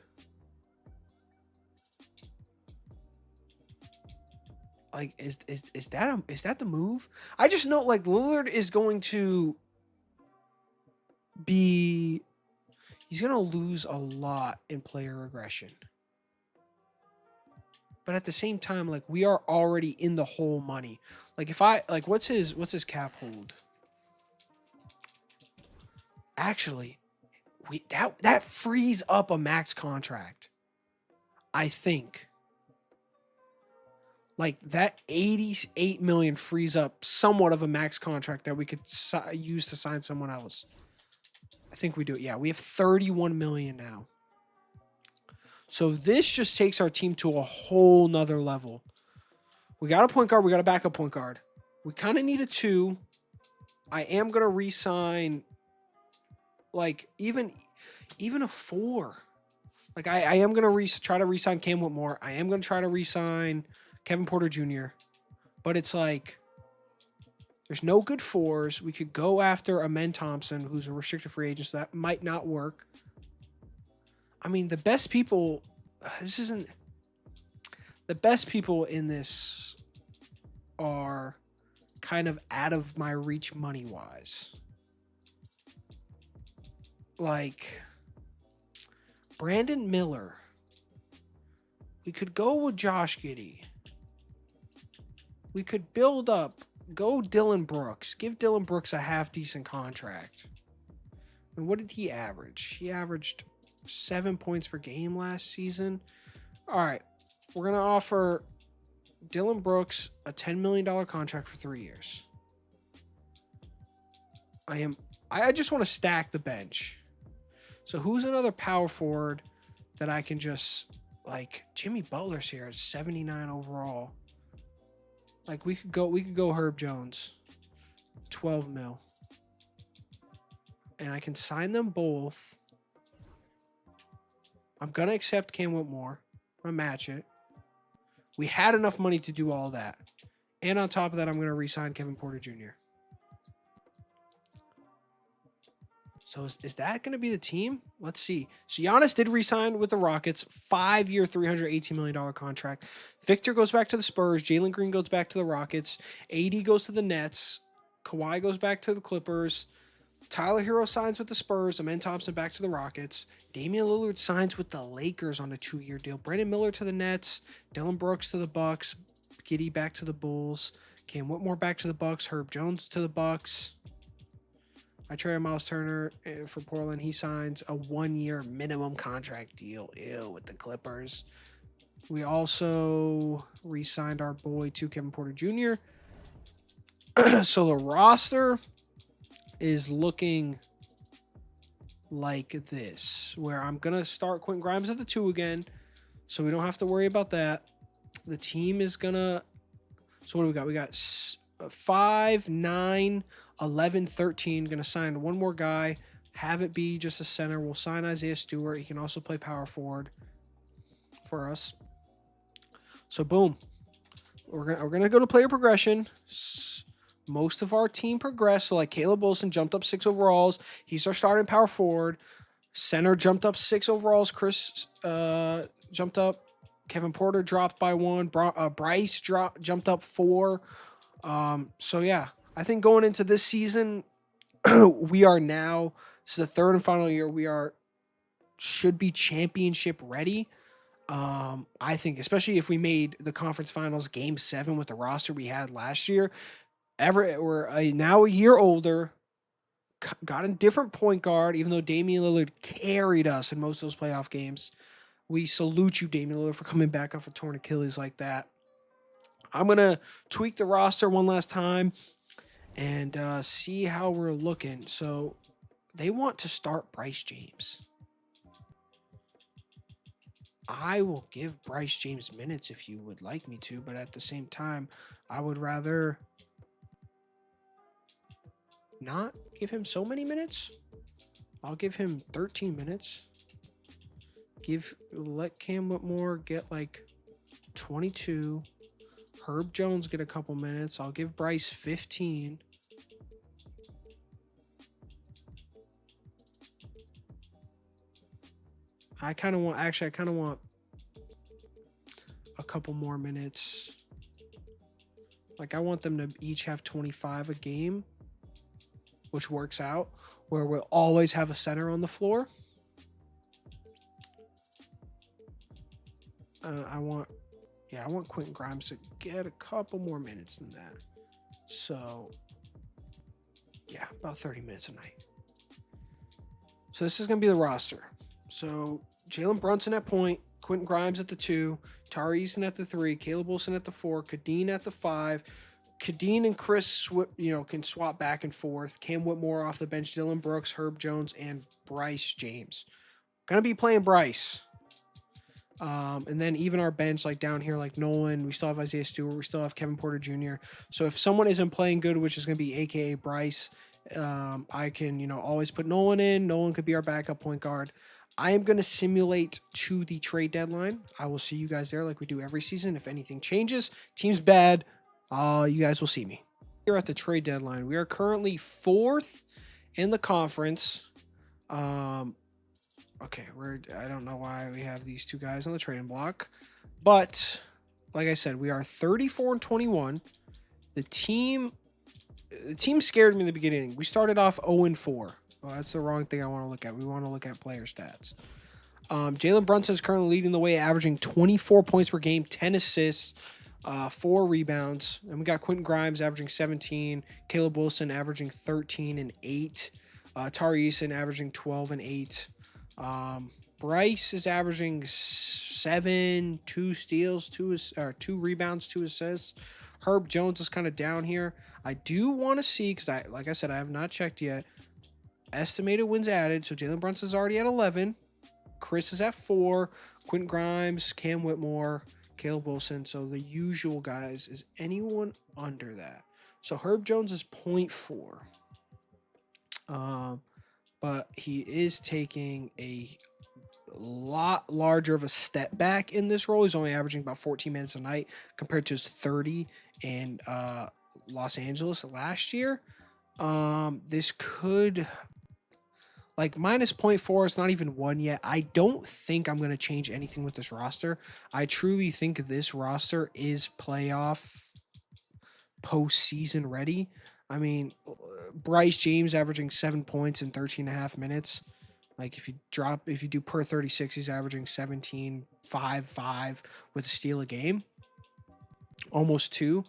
Like, is that the move? I just know, like, Lillard is going to be... He's going to lose a lot in player regression. But at the same time, like, we are already in the whole money. Like, if I... Like, what's his cap hold? Actually, that frees up a max contract. I think. Like, that $88 million frees up somewhat of a max contract that we could use to sign someone else. I think we do it. Yeah, we have $31 million now. So this just takes our team to a whole nother level. We got a point guard. We got a backup point guard. We kind of need a 2. I am going to re-sign, like, even a 4. Like, I am going to try to re-sign Cam Whitmore. I am going to try to re-sign Kevin Porter Jr. But it's like, there's no good 4s. We could go after Amen Thompson, who's a restricted free agent, so that might not work. I mean, the best people in this are kind of out of my reach money-wise. Like, Brandon Miller. We could go with Josh Giddey. We could build up. Go Dillon Brooks. Give Dillon Brooks a half-decent contract. And what did he average? He averaged 7 points per game last season. All right. We're going to offer Dillon Brooks a $10 million contract for 3 years. I just want to stack the bench. So who's another power forward that I can just, like, Jimmy Butler's here at 79 overall. Like, we could go Herb Jones. 12 mil. And I can sign them both. I'm going to accept Cam Whitmore. I'm going to match it. We had enough money to do all that. And on top of that, I'm going to re-sign Kevin Porter Jr. So is that going to be the team? Let's see. So Giannis did re-sign with the Rockets. 5-year, $318 million contract. Victor goes back to the Spurs. Jalen Green goes back to the Rockets. AD goes to the Nets. Kawhi goes back to the Clippers. Tyler Hero signs with the Spurs. Amen Thompson back to the Rockets. Damian Lillard signs with the Lakers on a 2-year deal. Brandon Miller to the Nets. Dillon Brooks to the Bucks. Giddey back to the Bulls. Cam Whitmore back to the Bucks. Herb Jones to the Bucks. I traded Miles Turner for Portland. He signs a 1-year minimum contract deal. Ew, with the Clippers. We also re-signed our boy to Kevin Porter Jr. So the roster is looking like this, where I'm going to start Quentin Grimes at the 2 again, so we don't have to worry about that. The team is going to... So what do we got? We got 5, 9, 11, 13. Going to sign one more guy. Have it be just a center. We'll sign Isaiah Stewart. He can also play power forward for us. So boom. We're gonna go to player progression. Most of our team progressed. So like Caleb Wilson jumped up 6 overalls. He's our starting power forward. Center jumped up 6 overalls. Chris jumped up. Kevin Porter dropped by 1. Bryce jumped up 4. So yeah, I think going into this season, we are now, this is the 3rd and final year. We should be championship ready. I think, especially if we made the conference finals game 7 with the roster we had last year. We're now a year older, got a different point guard, even though Damian Lillard carried us in most of those playoff games. We salute you, Damian Lillard, for coming back off a torn Achilles like that. I'm going to tweak the roster one last time and see how we're looking. So they want to start Bryce James. I will give Bryce James minutes if you would like me to, but at the same time, I would rather not give him so many minutes. I'll give him 13 minutes. Let Cam Whitmore get like 22. Herb Jones get a couple minutes. I'll give Bryce 15. I kind of want a couple more minutes. Like, I want them to each have 25 a game, which works out, where we'll always have a center on the floor. I want Quentin Grimes to get a couple more minutes than that. So, yeah, about 30 minutes a night. So this is going to be the roster. So Jalen Brunson at point, Quentin Grimes at the 2, Tari Eason at the 3, Caleb Wilson at the 4, Kadeen at the 5. Kadeen and Chris, can swap back and forth. Cam Whitmore off the bench, Dylan Brooks, Herb Jones, and Bryce James. Gonna be playing Bryce. And then even our bench, like down here, like Nolan, we still have Isaiah Stewart, we still have Kevin Porter Jr. So if someone isn't playing good, which is going to be AKA Bryce, I can, always put Nolan in. Nolan could be our backup point guard. I am going to simulate to the trade deadline. I will see you guys there like we do every season. If anything changes, team's bad, you guys will see me. Here at the trade deadline, we are currently 4th in the conference. Okay, I don't know why we have these two guys on the trading block, but like I said, we are 34-21. The team scared me in the beginning. We started off 0-4. Well, that's the wrong thing I want to look at. We want to look at player stats. Jalen Brunson is currently leading the way, averaging 24 points per game, 10 assists, 4 rebounds. And we got Quentin Grimes averaging 17, Caleb Wilson averaging 13 and 8, Tari Eason averaging 12 and 8. Bryce is averaging 7, 2 steals, 2 rebounds, 2 assists. Herb Jones is kind of down here. I do want to see, because like I said, I have not checked yet. Estimated wins added. So Jalen Brunson's already at 11. Chris is at 4. Quentin Grimes, Cam Whitmore, Caleb Wilson. So the usual guys. Is anyone under that? So Herb Jones is 0.4. But he is taking a lot larger of a step back in this role. He's only averaging about 14 minutes a night compared to his 30 in Los Angeles last year. This could, like, minus 0.4 is not even 1 yet. I don't think I'm going to change anything with this roster. I truly think this roster is playoff postseason ready. I mean, Bryce James averaging 7 points in 13 and a half minutes. Like, if you do per 36, he's averaging 17, 5, 5 with a steal a game. Almost 2.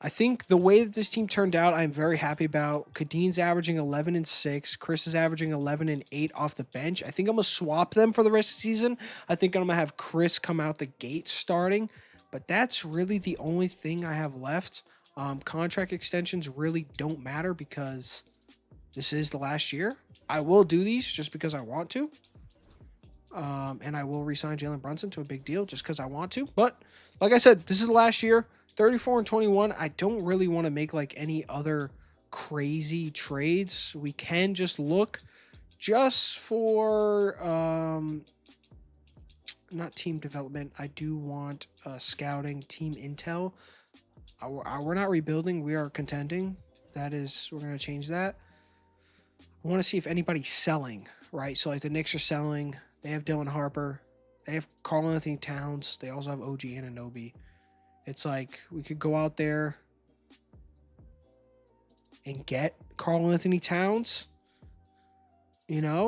I think the way that this team turned out, I'm very happy about. Kadeen's averaging 11 and 6. Chris is averaging 11 and 8 off the bench. I think I'm going to swap them for the rest of the season. I think I'm going to have Chris come out the gate starting. But that's really the only thing I have left. Contract extensions really don't matter because this is the last year. I will do these just because I want to. And I will re-sign Jalen Brunson to a big deal just because I want to. But like I said, this is the last year. 34-21. I don't really want to make like any other crazy trades. We can just look just for not team development. I do want scouting, team intel. We're not rebuilding. We are contending. We're going to change that. I want to see if anybody's selling, right? So like the Knicks are selling. They have Dylan Harper. They have Karl-Anthony Towns. They also have OG Anunoby. It's like we could go out there and get Karl-Anthony Towns, kind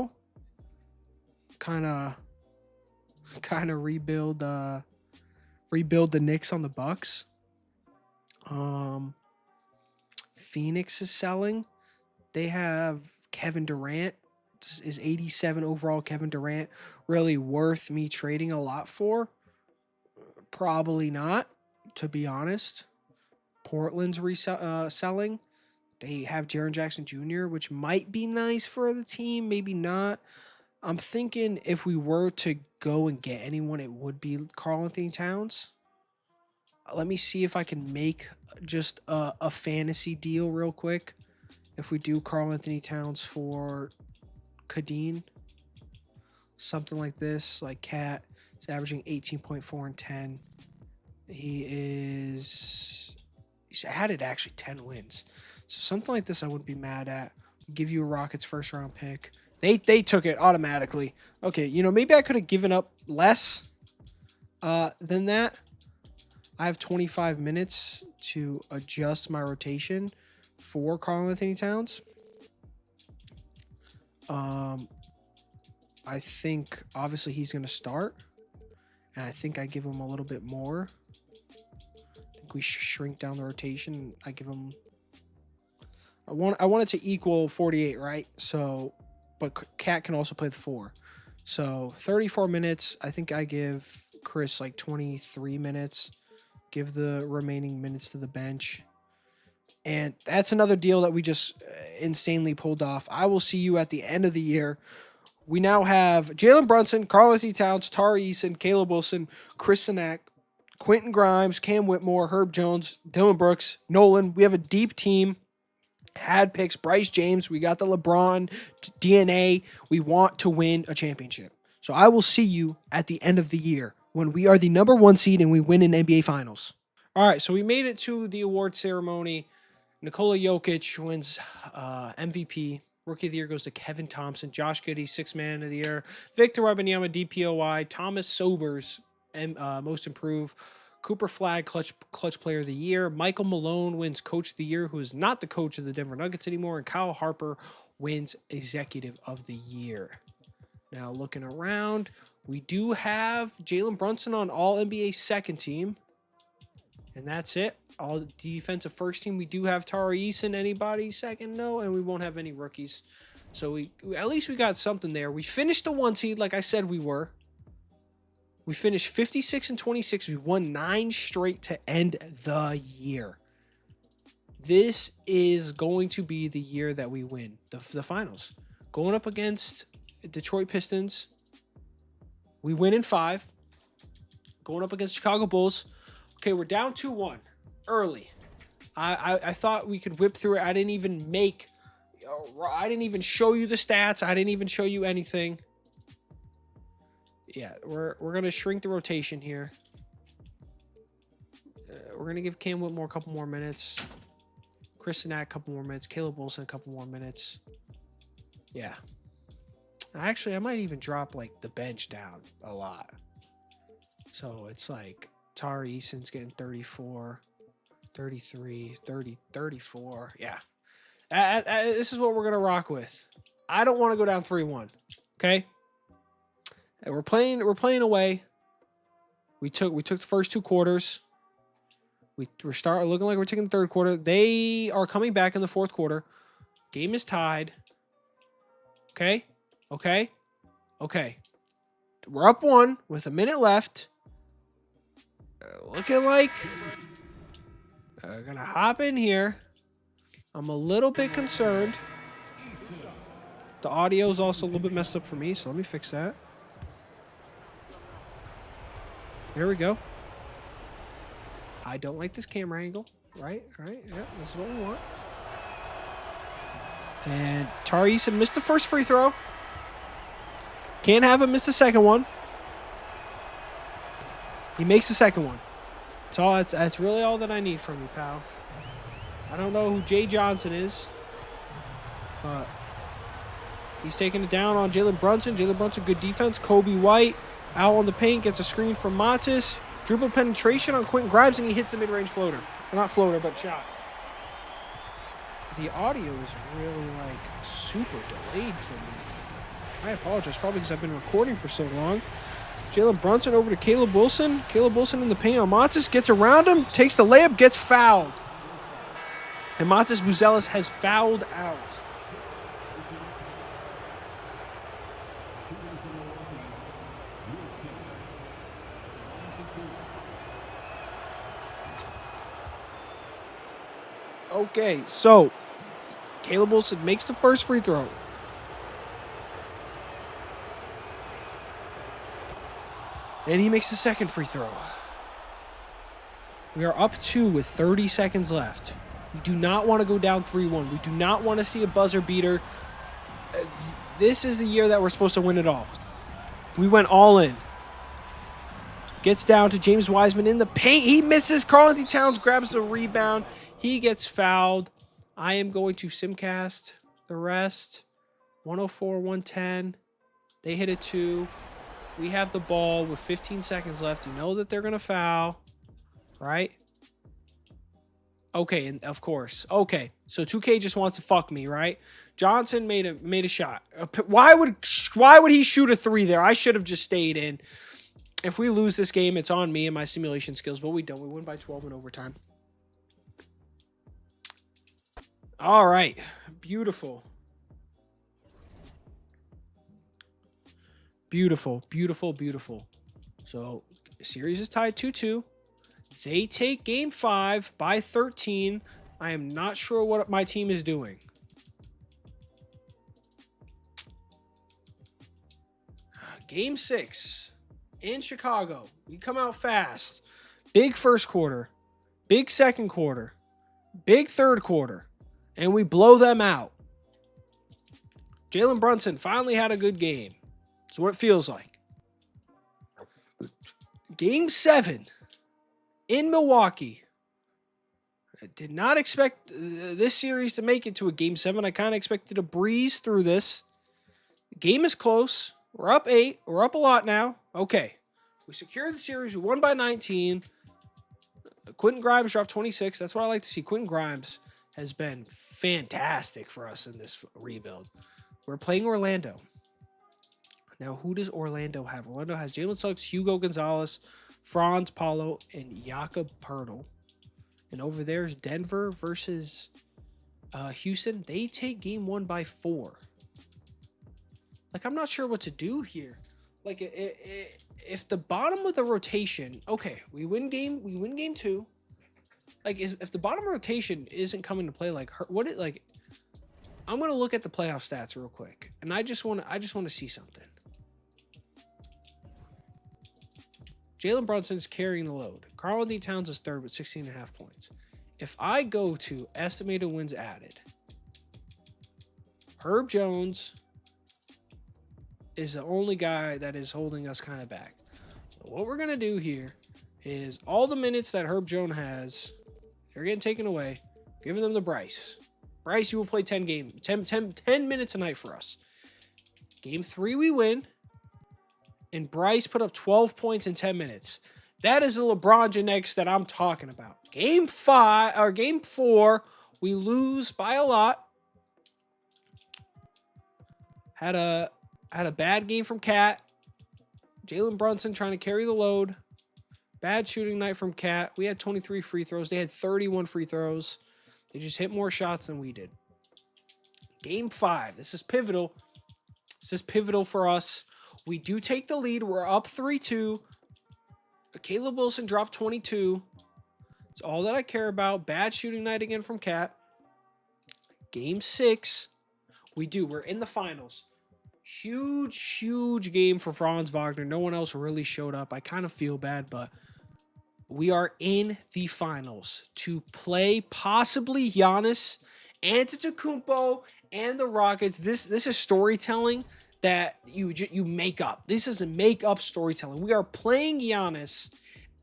of rebuild the Knicks on the Bucks. Phoenix is selling. They have Kevin Durant. Is 87 overall Kevin Durant really worth me trading a lot for? Probably not. to be honest. Portland's selling. They have Jaren Jackson Jr., which might be nice for the team, maybe not. I'm thinking if we were to go and get anyone, it would be Karl Anthony Towns. Let me see if I can make just a fantasy deal real quick. If we do Karl Anthony Towns for Kadeen, something like this, like Cat is averaging 18.4 and 10. He's added actually 10 wins. So something like this I wouldn't be mad at. Give you a Rockets first round pick. They took it automatically. Okay, maybe I could have given up less than that. I have 25 minutes to adjust my rotation for Karl Anthony Towns. I think obviously he's going to start, and I think I give him a little bit more. I think we shrink down the rotation. I give him. I want it to equal 48, right? So, but Cat can also play the 4. So 34 minutes. I think I give Chris like 23 minutes. Give the remaining minutes to the bench. And that's another deal that we just insanely pulled off. I will see you at the end of the year. We now have Jalen Brunson, Karl Anthony Towns, Tari Eason, Caleb Wilson, Chris Sinak, Quentin Grimes, Cam Whitmore, Herb Jones, Dylan Brooks, Nolan. We have a deep team. Had picks, Bryce James. We got the LeBron DNA. We want to win a championship. So I will see you at the end of the year when we are the number 1 seed and we win an NBA Finals. All right, so we made it to the award ceremony. Nikola Jokic wins MVP. Rookie of the Year goes to Kevin Thompson. Josh Giddey, 6th Man of the Year. Victor Wembanyama, DPOY. Thomas Sobers, Most Improved. Cooper Flagg, clutch Player of the Year. Michael Malone wins Coach of the Year, who is not the coach of the Denver Nuggets anymore. And Kyle Harper wins Executive of the Year. Now, looking around, we do have Jalen Brunson on All-NBA second team. And that's it. All defensive first team. We do have Tari Eason. Anybody second? No. And we won't have any rookies. So we at least we got something there. We finished the 1 seed like I said we were. We finished 56 and 26. We won 9 straight to end the year. This is going to be the year that we win the finals. Going up against Detroit Pistons. We win in 5. Going up against Chicago Bulls. Okay, we're down 2-1 early. I thought we could whip through it. I didn't even show you the stats. I didn't even show you anything. Yeah, we're gonna shrink the rotation here. We're gonna give Cam Whitmore a couple more minutes. Chris Sinak a couple more minutes. Caleb Wilson a couple more minutes. Yeah. Actually, I might even drop like the bench down a lot. So it's like Tari Eason's getting 34, 33, 30, 34. Yeah. This is what we're going to rock with. I don't want to go down 3-1. Okay? And we're playing away. We took the first 2 quarters. We're starting looking like we're taking the third quarter. They are coming back in the fourth quarter. Game is tied. Okay? Okay? Okay. We're up 1 with a minute left. Looking like gonna hop in here. I'm a little bit concerned. The audio is also a little bit messed up for me, so let me fix that. Here we go. I don't like this camera angle. Right? Yeah, this is what we want. And Tari Eason missed the first free throw. Can't have him miss the second one. He makes the second one. That's really all that I need from you, pal. I don't know who Jay Johnson is, but he's taking it down on Jalen Brunson. Jalen Brunson, good defense. Kobe White out on the paint, gets a screen from Matis. Dribble penetration on Quentin Grimes, and he hits the mid-range floater. Not floater, but shot. The audio is really, super delayed for me. I apologize, probably because I've been recording for so long. Jalen Brunson over to Caleb Wilson. Caleb Wilson in the paint on Matis. Gets around him. Takes the layup. Gets fouled. And Matis Buzelis has fouled out. Okay, so Caleb Wilson makes the first free throw. And he makes the second free throw. We are up 2 with 30 seconds left. We do not want to go down 3-1. We do not want to see a buzzer beater. This is the year that we're supposed to win it all. We went all in. Gets down to James Wiseman in the paint. He misses. Karl-Anthony Towns grabs the rebound. He gets fouled. I am going to simcast the rest. 104-110. They hit a 2. We have the ball with 15 seconds left. You know that they're going to foul, right? Okay, and of course. Okay, so 2K just wants to fuck me, right? Johnson made a shot. Why would he shoot a 3 there? I should have just stayed in. If we lose this game, it's on me and my simulation skills, but we don't. We win by 12 in overtime. All right. Beautiful. Beautiful, beautiful, beautiful. So, the series is tied 2-2. They take game 5 by 13. I am not sure what my team is doing. Game 6 in Chicago. We come out fast. Big first quarter. Big second quarter. Big third quarter. And we blow them out. Jalen Brunson finally had a good game. That's what it feels like. Game 7 in Milwaukee. I did not expect this series to make it to a game 7. I kind of expected a breeze through this. The game is close. We're up 8. We're up a lot now. Okay. We secured the series. We won by 19. Quentin Grimes dropped 26. That's what I like to see. Quentin Grimes has been fantastic for us in this rebuild. We're playing Orlando. Now, who does Orlando have? Orlando has Jalen Suggs, Hugo Gonzalez, Franz Paulo, and Jakob Poeltl. And over there is Denver versus Houston. They take game 1 by 4. Like, I'm not sure what to do here. Like, if the bottom of the rotation, okay, we win game 2. Like, if the bottom rotation isn't coming to play, like, I'm gonna look at the playoff stats real quick, and I just want to see something. Jalen Brunson's carrying the load. Karl-Anthony Towns is third with 16.5 points. If I go to estimated wins added, Herb Jones is the only guy that is holding us kind of back. So what we're going to do here is all the minutes that Herb Jones has, they're getting taken away, giving them to Bryce. Bryce, you will play 10 minutes a night for us. Game 3, we win. And Bryce put up 12 points in 10 minutes. That is the LeBron James that I'm talking about. Game 4, we lose by a lot. Had a bad game from Cat. Jalen Brunson trying to carry the load. Bad shooting night from Cat. We had 23 free throws. They had 31 free throws. They just hit more shots than we did. Game 5. This is pivotal. This is pivotal for us. We do take the lead. We're up 3-2. Caleb Wilson dropped 22. It's all that I care about. Bad shooting night again from Cat. Game 6. We're in the finals. Huge game for Franz Wagner. No one else really showed up. I kind of feel bad, but we are in the finals to play possibly Giannis Antetokounmpo and the Rockets. This is storytelling that you make up. This is a make-up storytelling. We are playing Giannis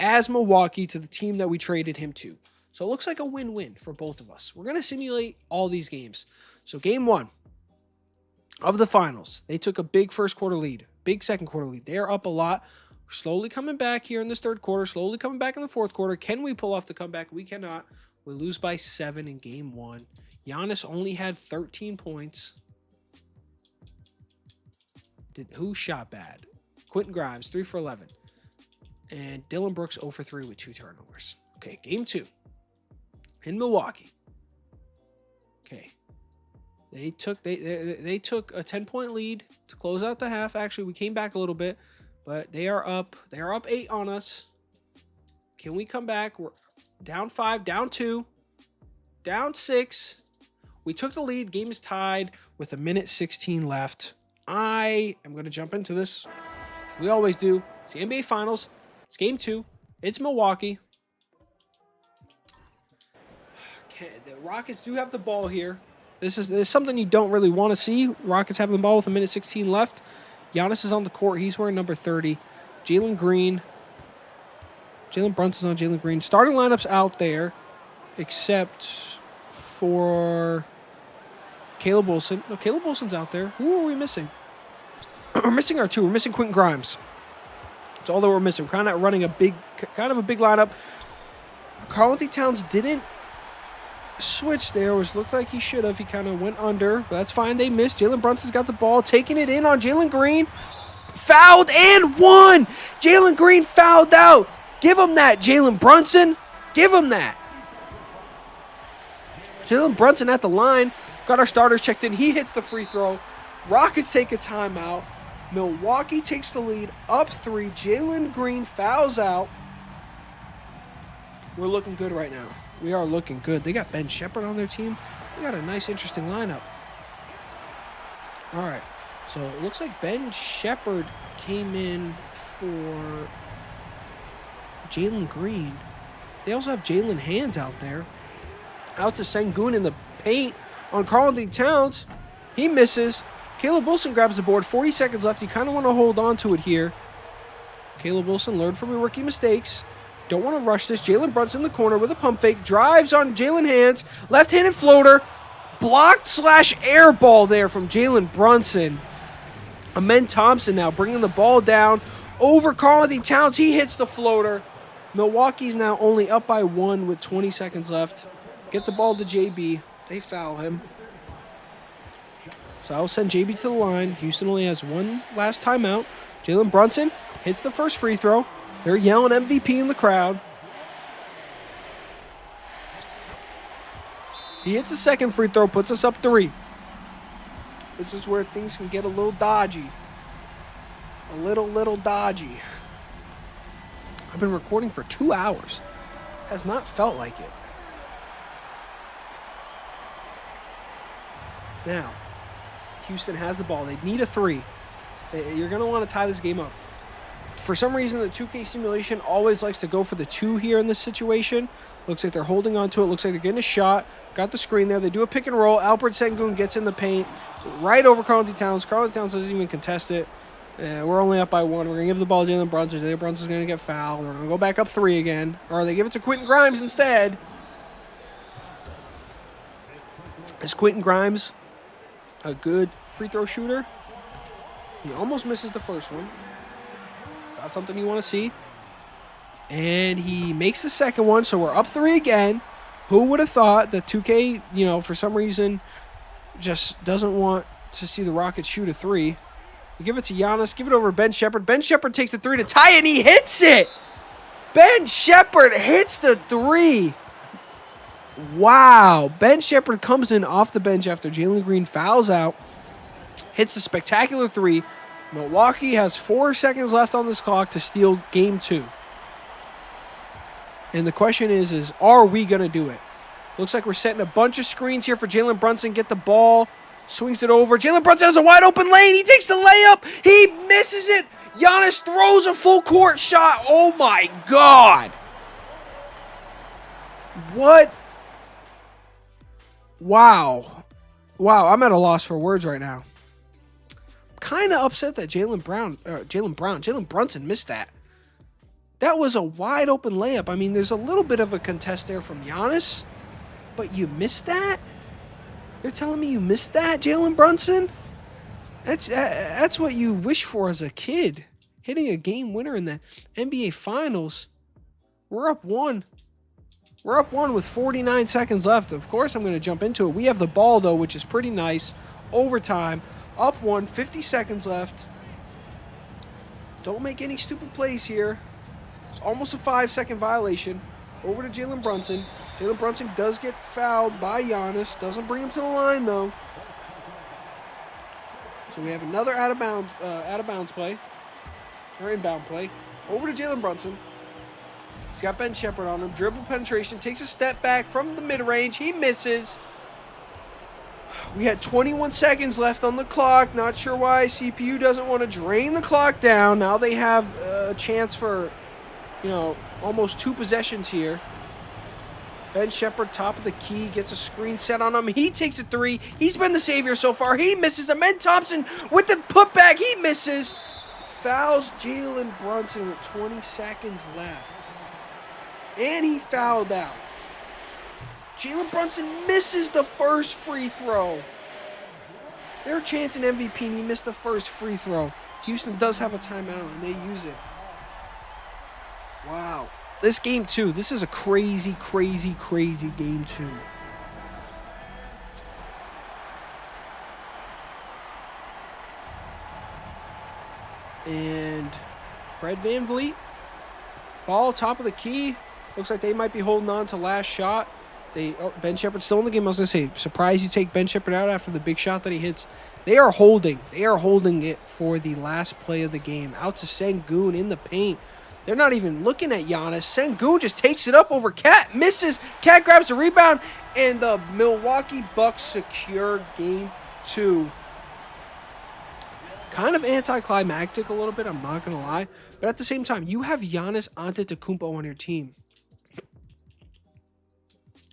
as Milwaukee to the team that we traded him to. So it looks like a win-win for both of us. We're going to simulate all these games. So game 1 of the finals, they took a big first quarter lead, big second quarter lead. They're up a lot. We're slowly coming back here in this third quarter, slowly coming back in the fourth quarter. Can we pull off the comeback? We cannot. We lose by 7 in game 1. Giannis only had 13 points. Who shot bad? Quentin Grimes, 3 for 11. And Dylan Brooks 0 for 3 with 2 turnovers. Okay, game 2 in Milwaukee. Okay. They took a 10-point lead to close out the half. Actually, we came back a little bit, but they are up 8 on us. Can we come back? We're down 5, down 2. down 6. We took the lead. Game is tied with 1:16 left. I am going to jump into this. We always do. It's the NBA Finals. It's game 2. It's Milwaukee. Okay, the Rockets do have the ball here. This is something you don't really want to see. Rockets have the ball with 1:16 left. Giannis is on the court. He's wearing number 30. Jalen Brunson's on Jalen Green. Starting lineup's out there, except for Caleb Wilson. No, Caleb Wilson's out there. Who are we missing? We're missing our 2. We're missing Quentin Grimes. That's all that we're missing. We're kind of running a big lineup. Karl-Anthony Towns didn't switch there, which looked like he should have. He kind of went under, but that's fine. They missed. Jalen Brunson's got the ball, taking it in on Jalen Green. Fouled and won. Jalen Green fouled out. Give him that, Jalen Brunson. Give him that. Jalen Brunson at the line. Got our starters checked in. He hits the free throw. Rockets take a timeout. Milwaukee takes the lead, up 3. Jalen Green fouls out. We're looking good right now. We are looking good. They got Ben Sheppard on their team. They got a nice, interesting lineup. All right. So it looks like Ben Sheppard came in for Jalen Green. They also have Jalen Hands out there. Out to Sengun in the paint on Karl-Anthony Towns. He misses. Caleb Wilson grabs the board. 40 seconds left. You kind of want to hold on to it here. Caleb Wilson learned from your rookie mistakes. Don't want to rush this. Jalen Brunson in the corner with a pump fake. Drives on Jalen Hands. Left-handed floater. Blocked/air ball there from Jalen Brunson. Amen Thompson now bringing the ball down over Karl-Anthony Towns. He hits the floater. Milwaukee's now only up by 1 with 20 seconds left. Get the ball to JB. They foul him. So I'll send JB to the line. Houston only has one last timeout. Jalen Brunson hits the first free throw. They're yelling MVP in the crowd. He hits the second free throw, puts us up 3. This is where things can get a little dodgy. A little dodgy. I've been recording for 2 hours. Has not felt like it. Now, Houston has the ball. They need a 3. You're going to want to tie this game up. For some reason, the 2K simulation always likes to go for the 2 here in this situation. Looks like they're holding on to it. Looks like they're getting a shot. Got the screen there. They do a pick and roll. Alperen Sengun gets in the paint. Right over Karl-Anthony Towns. Karl-Anthony Towns doesn't even contest it. We're only up by 1. We're going to give the ball to Jalen Brunson. Jalen Brunson's going to get fouled. We're going to go back up 3 again. Or they give it to Quentin Grimes instead. Is Quentin Grimes a good free throw shooter? He almost misses the first one. It's not something you want to see. And he makes the second one, so we're up 3 again. Who would have thought that 2K, for some reason, just doesn't want to see the Rockets shoot a 3. You give it to Giannis. Give it over to Ben Sheppard. Ben Sheppard takes the 3 to tie it, and he hits it. Ben Sheppard hits the 3. Wow. Ben Sheppard comes in off the bench after Jalen Green fouls out. Hits a spectacular 3. Milwaukee has 4 seconds left on this clock to steal game 2. And the question is are we going to do it? Looks like we're setting a bunch of screens here for Jalen Brunson. Get the ball. Swings it over. Jalen Brunson has a wide open lane. He takes the layup. He misses it. Giannis throws a full court shot. Oh my God. What? Wow. I'm at a loss for words right now. Kind of upset that Jalen Brunson missed that. That was a wide open layup. I mean, there's a little bit of a contest there from Giannis, but you missed that? You're telling me you missed that, Jalen Brunson? That's what you wish for as a kid. Hitting a game winner in the NBA Finals. We're up 1. We're up 1 with 49 seconds left. Of course, I'm going to jump into it. We have the ball, though, which is pretty nice. Overtime. Up 1, 50 seconds left. Don't make any stupid plays here. It's almost a 5-second violation. Over to Jalen Brunson. Jalen Brunson does get fouled by Giannis. Doesn't bring him to the line, though. So we have another out of bounds play. Or inbound play. Over to Jalen Brunson. He's got Ben Shepherd on him. Dribble penetration. Takes a step back from the mid-range. He misses. We had 21 seconds left on the clock. Not sure why CPU doesn't want to drain the clock down. Now they have a chance for, almost 2 possessions here. Ben Shepherd, top of the key, gets a screen set on him. He takes a 3. He's been the savior so far. He misses. Amen Thompson with the putback. He misses. Fouls Jalen Brunson with 20 seconds left. And he fouled out. Jalen Brunson misses the first free throw. Their chance in MVP, and he missed the first free throw. Houston does have a timeout, and they use it. Wow. This game 2, this is a crazy, crazy, crazy game 2. And Fred VanVleet, ball top of the key. Looks like they might be holding on to last shot. Ben Shepherd still in the game. I was going to say, surprised you take Ben Shepherd out after the big shot that he hits. They are holding. They are holding it for the last play of the game. Out to Sengun in the paint. They're not even looking at Giannis. Sengun just takes it up over Cat. Misses. Cat grabs the rebound. And the Milwaukee Bucks secure game 2. Kind of anticlimactic a little bit, I'm not going to lie. But at the same time, you have Giannis Antetokounmpo on your team.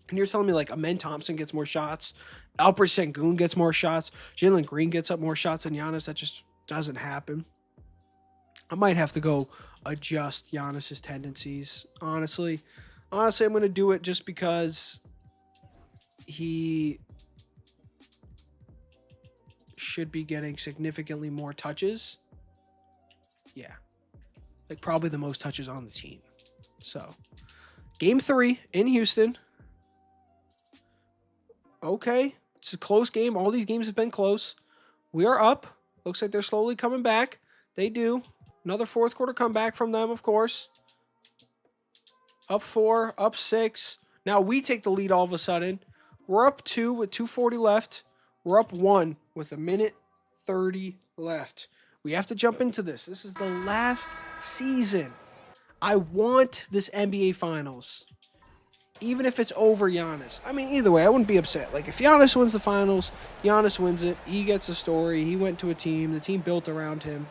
And you're telling me like Amen Thompson gets more shots, Alperen Sengun gets more shots, Jalen Green gets up more shots than Giannis. That just doesn't happen. I might have to go adjust Giannis's tendencies. Honestly, I'm going to do it just because he should be getting significantly more touches. Yeah. Like probably the most touches on the team. So, game 3 in Houston. Okay, it's a close game. All these games have been close. We are up. Looks like they're slowly coming back. They do. Another fourth quarter comeback from them, of course. Up 4, up 6. Now we take the lead all of a sudden. We're up 2 with 2:40 left. We're up 1 with 1:30 left. We have to jump into this. This is the last season. I want this NBA Finals. Even if it's over Giannis. I mean, either way, I wouldn't be upset. Like, if Giannis wins the finals, Giannis wins it. He gets a story. He went to a team. The team built around him.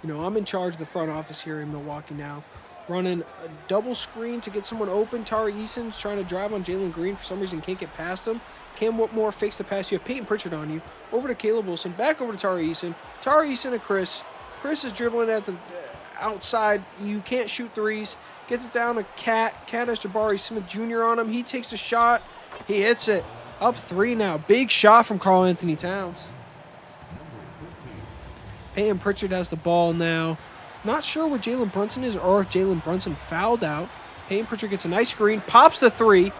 I'm in charge of the front office here in Milwaukee now. Running a double screen to get someone open. Tari Eason's trying to drive on Jalen Green. For some reason, can't get past him. Cam Whitmore fakes the pass. You have Peyton Pritchard on you. Over to Caleb Wilson. Back over to Tari Eason. Tari Eason to Chris. Chris is dribbling at the outside. You can't shoot threes. Gets it down to Cat. Cat has Jabari Smith Jr. on him. He takes a shot. He hits it. Up 3 now. Big shot from Karl Anthony Towns. Peyton Pritchard has the ball now. Not sure what Jalen Brunson is or if Jalen Brunson fouled out. Peyton Pritchard gets a nice screen. Pops the 3.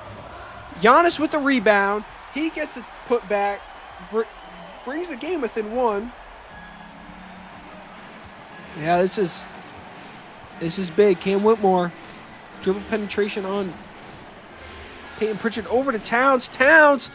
Giannis with the rebound. He gets the put back. Brings the game within 1. Yeah, this is big. Cam Whitmore. Dribble penetration on Peyton Pritchard over to Towns. Towns,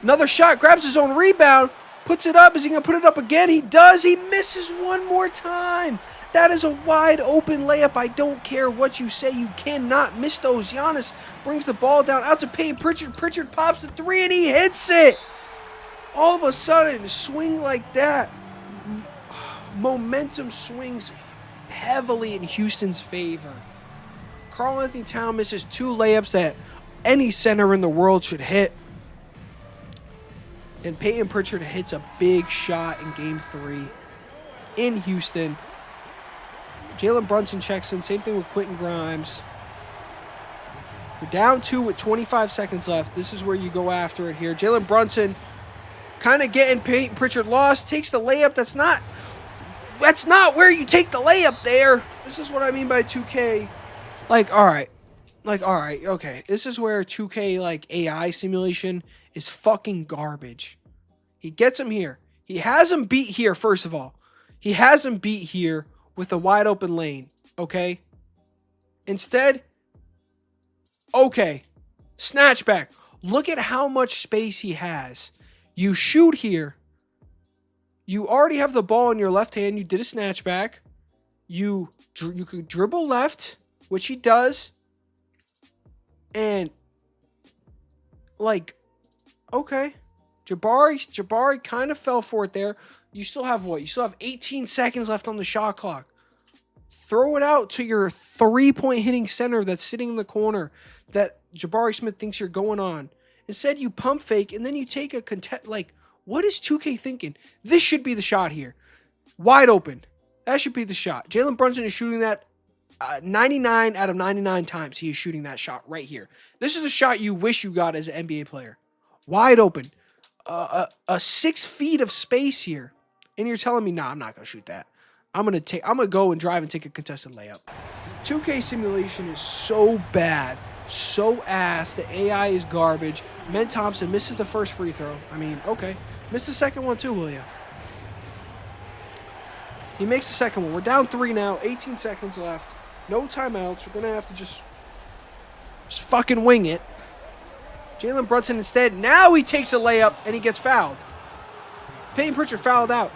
another shot, grabs his own rebound, puts it up. Is he going to put it up again? He does. He misses one more time. That is a wide open layup. I don't care what you say. You cannot miss those. Giannis brings the ball down out to Peyton Pritchard. Pritchard pops the 3 and he hits it. All of a sudden, a swing like that, momentum swings heavily in Houston's favor. Karl Anthony Towns misses 2 layups that any center in the world should hit. And Peyton Pritchard hits a big shot in game 3 in Houston. Jalen Brunson checks in. Same thing with Quentin Grimes. We're down 2 with 25 seconds left. This is where you go after it here. Jalen Brunson kind of getting Peyton Pritchard lost. Takes the layup. That's not where you take the layup there. This is what I mean by 2K. All right, okay. This is where 2K, AI simulation is fucking garbage. He gets him here. He has him beat here, first of all. He has him beat here with a wide open lane, okay? Instead, okay, snatch back. Look at how much space he has. You shoot here. You already have the ball in your left hand. You did a snatch back. You could dribble left. which he does. And, like, okay. Jabari kind of fell for it there. You still have what? You still have 18 seconds left on the shot clock. Throw it out to your 3-point hitting center that's sitting in the corner that Jabari Smith thinks you're going on. Instead, you pump fake, and then you take a contest. Like, what is 2K thinking? This should be the shot here. Wide open. That should be the shot. Jalen Brunson is shooting that 99 out of 99 times. He is shooting that shot right here. This is a shot you wish you got as an NBA player. Wide open. 6 feet of space here. And you're telling me, nah, I'm not going to shoot that. I'm gonna go and drive and take a contested layup. 2K simulation is so bad, so ass. The AI is garbage. Men Thompson misses the first free throw. I mean, okay. Missed the second one too, will ya? He makes the second one. We're down 3 now. 18 seconds left. No timeouts. We're gonna have to just fucking wing it. Jalen Brunson instead. Now he takes a layup and he gets fouled. Peyton Pritchard fouled out.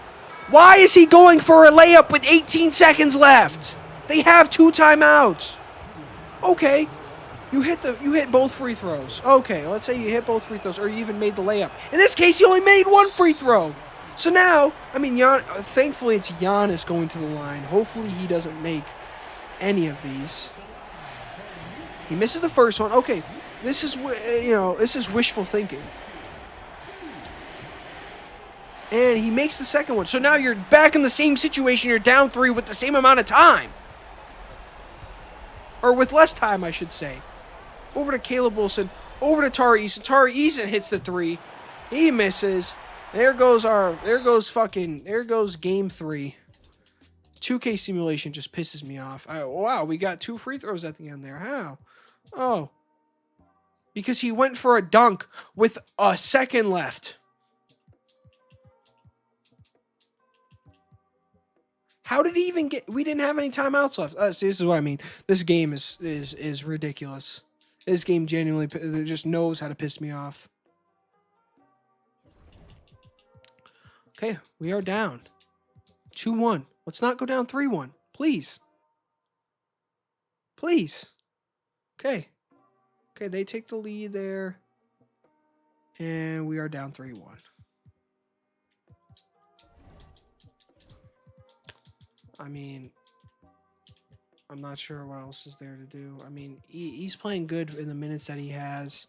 Why is he going for a layup with 18 seconds left? They have 2 timeouts. Okay. You hit both free throws. Okay, let's say you hit both free throws or you even made the layup. In this case, he only made 1 free throw. So now, I mean, thankfully it's Giannis going to the line. Hopefully he doesn't make any of these. He misses the first one. Okay, this is wishful thinking. And he makes the second one. So now you're back in the same situation. You're down 3 with the same amount of time. Or with less time, I should say. Over to Caleb Wilson. Over to Tari Eason. Tari Eason hits the 3. He misses. There goes game 3. 2K simulation just pisses me off. Wow, we got 2 free throws at the end there. How? Oh. Because he went for a dunk with a second left. How did he even get? We didn't have any timeouts left. See, this is what I mean. This game is ridiculous. This game genuinely just knows how to piss me off. Okay, we are down 2-1. Let's not go down 3-1, please. Please. Okay. Okay, they take the lead there, and we are down 3-1. I mean, I'm not sure what else is there to do. I mean, he's playing good in the minutes that he has.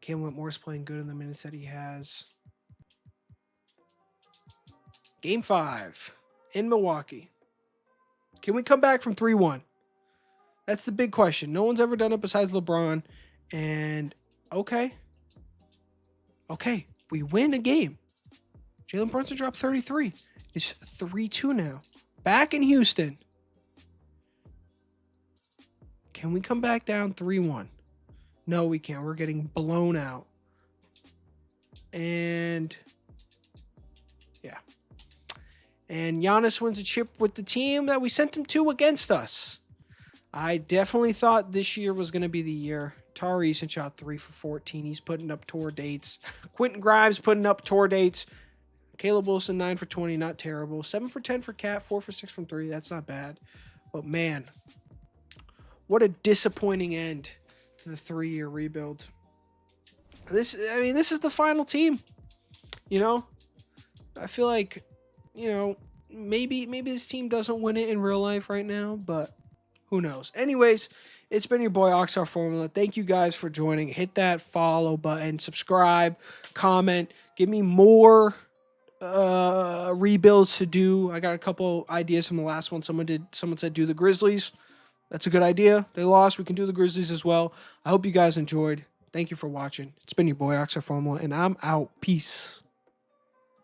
Cam Whitmore's playing good in the minutes that he has. Game 5 in Milwaukee. Can we come back from 3-1? That's the big question. No one's ever done it besides LeBron. And, okay. Okay, we win a game. Jalen Brunson dropped 33. It's 3-2 now. Back in Houston. Can we come back down 3-1? No, we can't. We're getting blown out. And yeah. And Giannis wins a chip with the team that we sent him to against us. I definitely thought this year was going to be the year. Tari Eason shot 3 for 14. He's putting up tour dates. Quentin Grimes putting up tour dates. Caleb Wilson, 9 for 20, not terrible. 7 for 10 for Cat, 4 for 6 from 3. That's not bad. But, man, what a disappointing end to the 3-year rebuild. This is the final team. You know? I feel like, maybe this team doesn't win it in real life right now, but who knows? Anyways, it's been your boy, Oxar Formula. Thank you guys for joining. Hit that follow button, subscribe, comment, give me more rebuilds to do. I got a couple ideas from the last one. Someone said do the Grizzlies. That's a good idea. They lost. We can do the Grizzlies as well. I hope you guys enjoyed. Thank you for watching. It's been your boy, Oxar Formula, and I'm out. Peace.